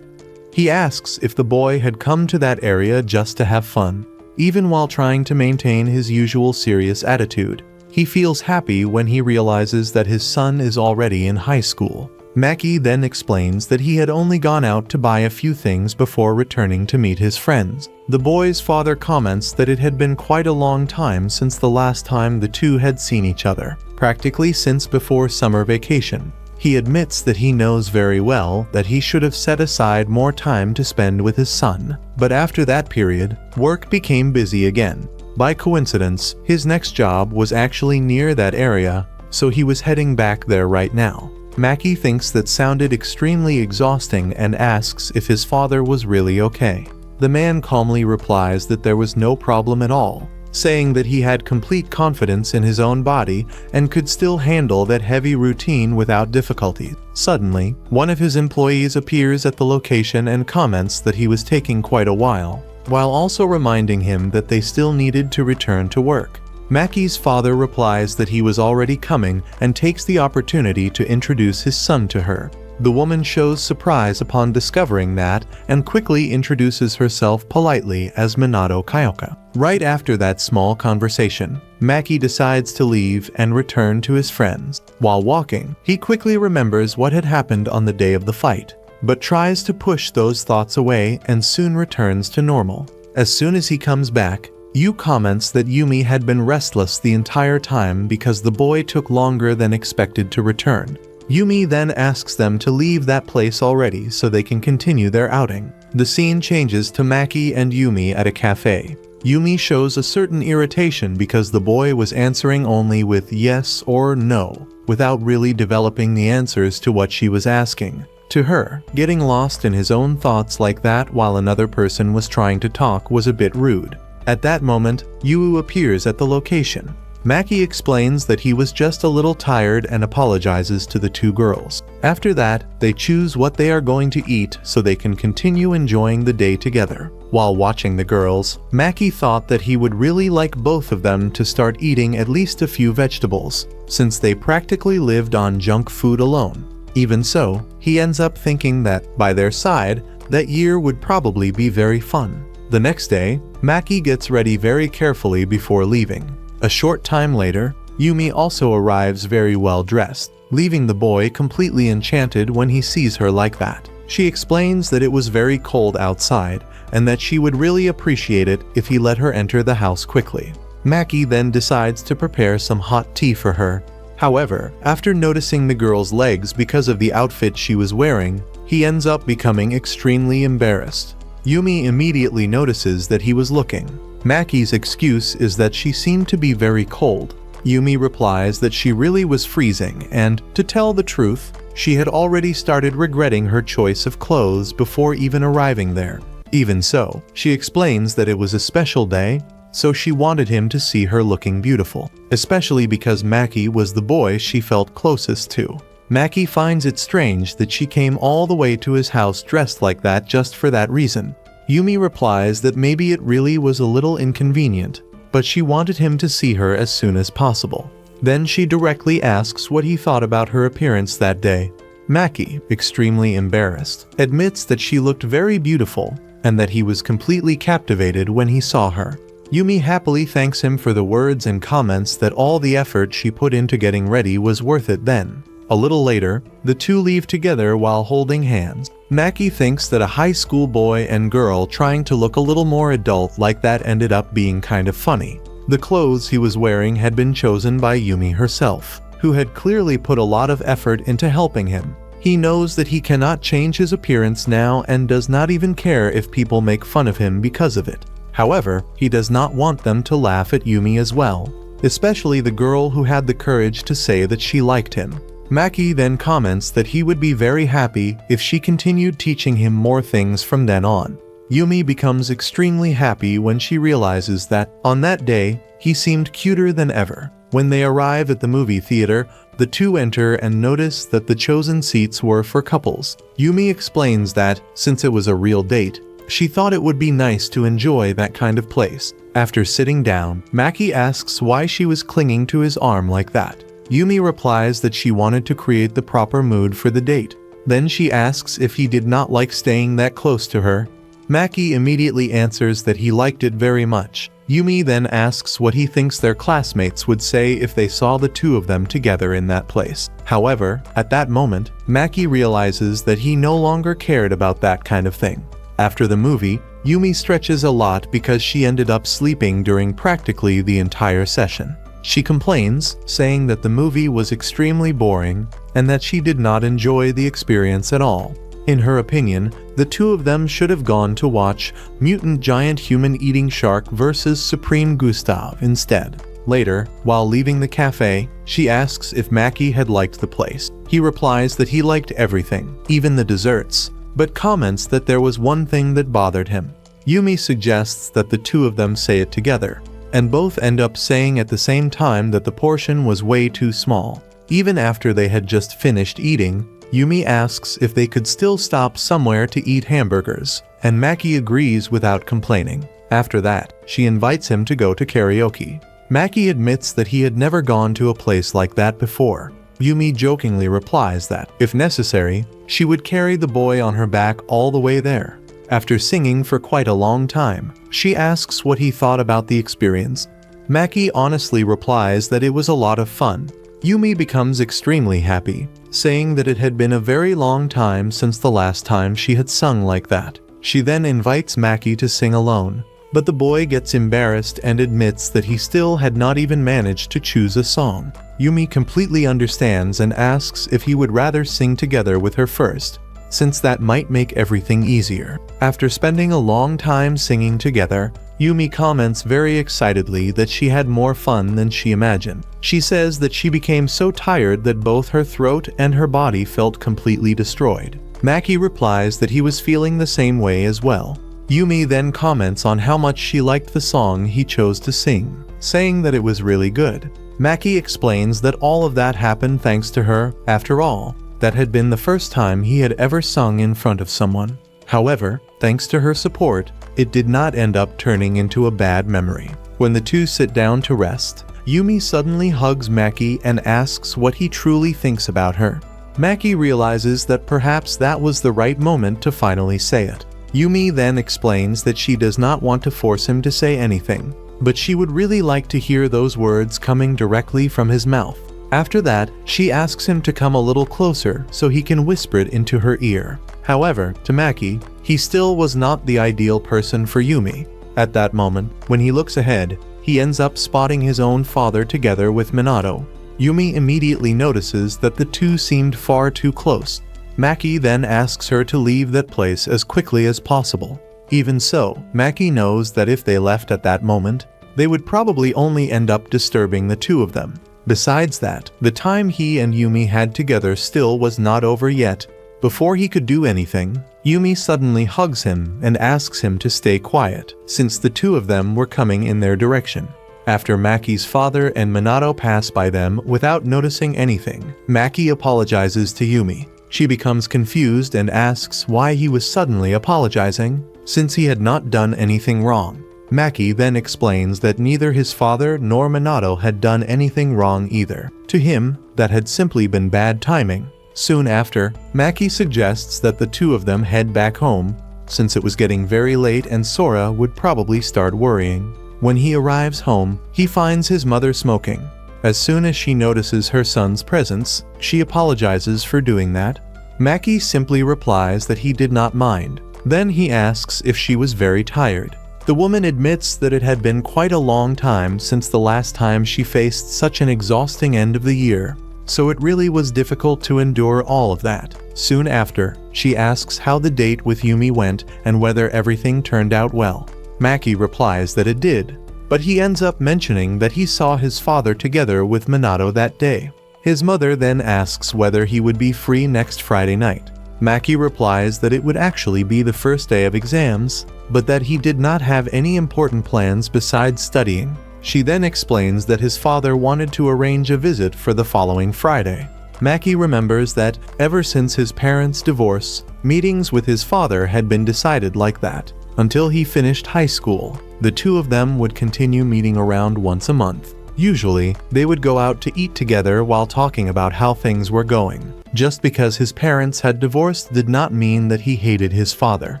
He asks if the boy had come to that area just to have fun. Even while trying to maintain his usual serious attitude, he feels happy when he realizes that his son is already in high school. Maki then explains that he had only gone out to buy a few things before returning to meet his friends. The boy's father comments that it had been quite a long time since the last time the two had seen each other, practically since before summer vacation. He admits that he knows very well that he should have set aside more time to spend with his son, but after that period, work became busy again. By coincidence, his next job was actually near that area, so he was heading back there right now. Maki thinks that sounded extremely exhausting and asks if his father was really okay. The man calmly replies that there was no problem at all, saying that he had complete confidence in his own body and could still handle that heavy routine without difficulty. Suddenly, one of his employees appears at the location and comments that he was taking quite a while also reminding him that they still needed to return to work. Maki's father replies that he was already coming and takes the opportunity to introduce his son to her. The woman shows surprise upon discovering that and quickly introduces herself politely as Minato Kyoka. Right after that small conversation, Maki decides to leave and return to his friends. While walking, he quickly remembers what had happened on the day of the fight, but tries to push those thoughts away and soon returns to normal. As soon as he comes back, Yu comments that Yumi had been restless the entire time because the boy took longer than expected to return. Yumi then asks them to leave that place already so they can continue their outing. The scene changes to Maki and Yumi at a cafe. Yumi shows a certain irritation because the boy was answering only with yes or no, without really developing the answers to what she was asking. To her, getting lost in his own thoughts like that while another person was trying to talk was a bit rude. At that moment, Yu appears at the location. Maki explains that he was just a little tired and apologizes to the two girls. After that, they choose what they are going to eat so they can continue enjoying the day together. While watching the girls, Maki thought that he would really like both of them to start eating at least a few vegetables, since they practically lived on junk food alone. Even so, he ends up thinking that, by their side, that year would probably be very fun. The next day, Maki gets ready very carefully before leaving. A short time later, Yumi also arrives very well dressed, leaving the boy completely enchanted when he sees her like that. She explains that it was very cold outside and that she would really appreciate it if he let her enter the house quickly. Maki then decides to prepare some hot tea for her. However, after noticing the girl's legs because of the outfit she was wearing, he ends up becoming extremely embarrassed. Yumi immediately notices that he was looking. Maki's excuse is that she seemed to be very cold. Yumi replies that she really was freezing and, to tell the truth, she had already started regretting her choice of clothes before even arriving there. Even so, she explains that it was a special day, so she wanted him to see her looking beautiful, especially because Maki was the boy she felt closest to. Maki finds it strange that she came all the way to his house dressed like that just for that reason. Yumi replies that maybe it really was a little inconvenient, but she wanted him to see her as soon as possible. Then she directly asks what he thought about her appearance that day. Maki, extremely embarrassed, admits that she looked very beautiful, and that he was completely captivated when he saw her. Yumi happily thanks him for the words and comments that all the effort she put into getting ready was worth it then. A little later, the two leave together while holding hands. Maki thinks that a high school boy and girl trying to look a little more adult like that ended up being kind of funny. The clothes he was wearing had been chosen by Yumi herself, who had clearly put a lot of effort into helping him. He knows that he cannot change his appearance now and does not even care if people make fun of him because of it. However, he does not want them to laugh at Yumi as well, especially the girl who had the courage to say that she liked him. Maki then comments that he would be very happy if she continued teaching him more things from then on. Yumi becomes extremely happy when she realizes that, on that day, he seemed cuter than ever. When they arrive at the movie theater, the two enter and notice that the chosen seats were for couples. Yumi explains that, since it was a real date, she thought it would be nice to enjoy that kind of place. After sitting down, Maki asks why she was clinging to his arm like that. Yumi replies that she wanted to create the proper mood for the date. Then she asks if he did not like staying that close to her. Maki immediately answers that he liked it very much. Yumi then asks what he thinks their classmates would say if they saw the two of them together in that place. However, at that moment, Maki realizes that he no longer cared about that kind of thing. After the movie, Yumi stretches a lot because she ended up sleeping during practically the entire session. She complains, saying that the movie was extremely boring and that she did not enjoy the experience at all. In her opinion, the two of them should have gone to watch Mutant Giant Human Eating Shark vs. Supreme Gustav instead. Later, while leaving the cafe, she asks if Maki had liked the place. He replies that he liked everything, even the desserts, but comments that there was one thing that bothered him. Yumi suggests that the two of them say it together, and both end up saying at the same time that the portion was way too small. Even after they had just finished eating, Yumi asks if they could still stop somewhere to eat hamburgers, and Maki agrees without complaining. After that, she invites him to go to karaoke. Maki admits that he had never gone to a place like that before. Yumi jokingly replies that, if necessary, she would carry the boy on her back all the way there. After singing for quite a long time, she asks what he thought about the experience. Maki honestly replies that it was a lot of fun. Yumi becomes extremely happy, saying that it had been a very long time since the last time she had sung like that. She then invites Maki to sing alone, but the boy gets embarrassed and admits that he still had not even managed to choose a song. Yumi completely understands and asks if he would rather sing together with her first, since that might make everything easier. After spending a long time singing together, Yumi comments very excitedly that she had more fun than she imagined. She says that she became so tired that both her throat and her body felt completely destroyed. Maki replies that he was feeling the same way as well. Yumi then comments on how much she liked the song he chose to sing, saying that it was really good. Maki explains that all of that happened thanks to her. After all, that had been the first time he had ever sung in front of someone. However, thanks to her support, it did not end up turning into a bad memory. When the two sit down to rest, Yumi suddenly hugs Maki and asks what he truly thinks about her. Maki realizes that perhaps that was the right moment to finally say it. Yumi then explains that she does not want to force him to say anything, but she would really like to hear those words coming directly from his mouth. After that, she asks him to come a little closer so he can whisper it into her ear. However, to Maki, he still was not the ideal person for Yumi. At that moment, when he looks ahead, he ends up spotting his own father together with Minato. Yumi immediately notices that the two seemed far too close. Maki then asks her to leave that place as quickly as possible. Even so, Maki knows that if they left at that moment, they would probably only end up disturbing the two of them. Besides that, the time he and Yumi had together still was not over yet. Before he could do anything, Yumi suddenly hugs him and asks him to stay quiet, since the two of them were coming in their direction. After Maki's father and Minato pass by them without noticing anything, Maki apologizes to Yumi. She becomes confused and asks why he was suddenly apologizing, since he had not done anything wrong. Maki then explains that neither his father nor Minato had done anything wrong either. To him, that had simply been bad timing. Soon after, Maki suggests that the two of them head back home, since it was getting very late and Sora would probably start worrying. When he arrives home, he finds his mother smoking. As soon as she notices her son's presence, she apologizes for doing that. Maki simply replies that he did not mind. Then he asks if she was very tired. The woman admits that it had been quite a long time since the last time she faced such an exhausting end of the year, so it really was difficult to endure all of that. Soon after, she asks how the date with Yumi went and whether everything turned out well. Maki replies that it did, but he ends up mentioning that he saw his father together with Minato that day. His mother then asks whether he would be free next Friday night. Maki replies that it would actually be the first day of exams, but that he did not have any important plans besides studying. She then explains that his father wanted to arrange a visit for the following Friday. Maki remembers that, ever since his parents' divorce, meetings with his father had been decided like that. Until he finished high school, the two of them would continue meeting around once a month. Usually, they would go out to eat together while talking about how things were going. Just because his parents had divorced did not mean that he hated his father.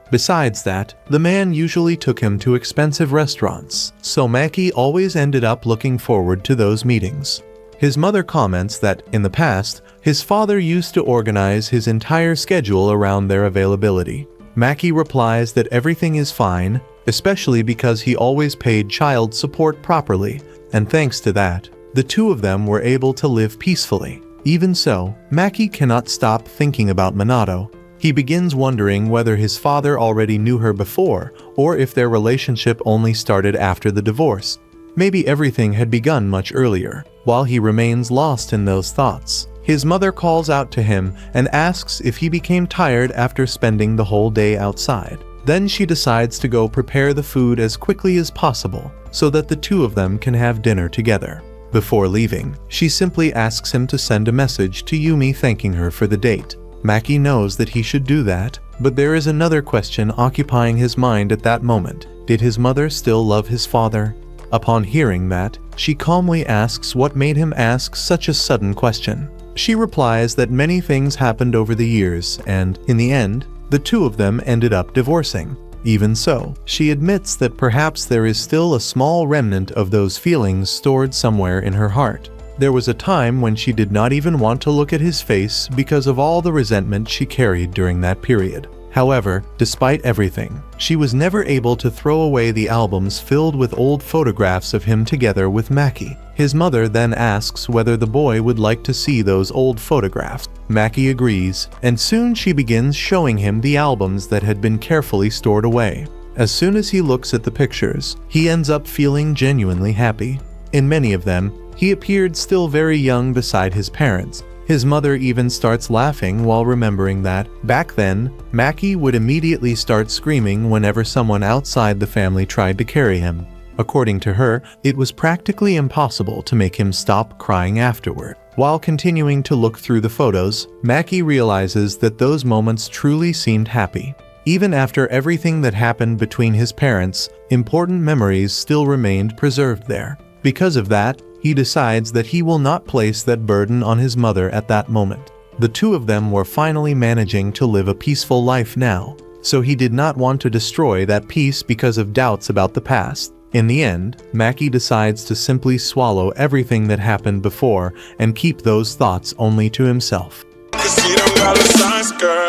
Besides that, the man usually took him to expensive restaurants, so Maki always ended up looking forward to those meetings. His mother comments that, in the past, his father used to organize his entire schedule around their availability. Maki replies that everything is fine, especially because he always paid child support properly, and thanks to that, the two of them were able to live peacefully. Even so, Maki cannot stop thinking about Minato. He begins wondering whether his father already knew her before, or if their relationship only started after the divorce. Maybe everything had begun much earlier. While he remains lost in those thoughts, his mother calls out to him and asks if he became tired after spending the whole day outside. Then she decides to go prepare the food as quickly as possible so that the two of them can have dinner together. Before leaving, she simply asks him to send a message to Yumi thanking her for the date. Maki knows that he should do that, but there is another question occupying his mind at that moment. Did his mother still love his father? Upon hearing that, she calmly asks what made him ask such a sudden question. She replies that many things happened over the years and, in the end, the two of them ended up divorcing. Even so, she admits that perhaps there is still a small remnant of those feelings stored somewhere in her heart. There was a time when she did not even want to look at his face because of all the resentment she carried during that period. However, despite everything, she was never able to throw away the albums filled with old photographs of him together with Maki. His mother then asks whether the boy would like to see those old photographs. Maki agrees, and soon she begins showing him the albums that had been carefully stored away. As soon as he looks at the pictures, he ends up feeling genuinely happy. In many of them, he appeared still very young beside his parents. His mother even starts laughing while remembering that, back then, Maki would immediately start screaming whenever someone outside the family tried to carry him. According to her, it was practically impossible to make him stop crying afterward. While continuing to look through the photos, Maki realizes that those moments truly seemed happy. Even after everything that happened between his parents, important memories still remained preserved there. Because of that, he decides that he will not place that burden on his mother at that moment. The two of them were finally managing to live a peaceful life now, so he did not want to destroy that peace because of doubts about the past. In the end, Maki decides to simply swallow everything that happened before and keep those thoughts only to himself. 'Cause he don't got a science, girl.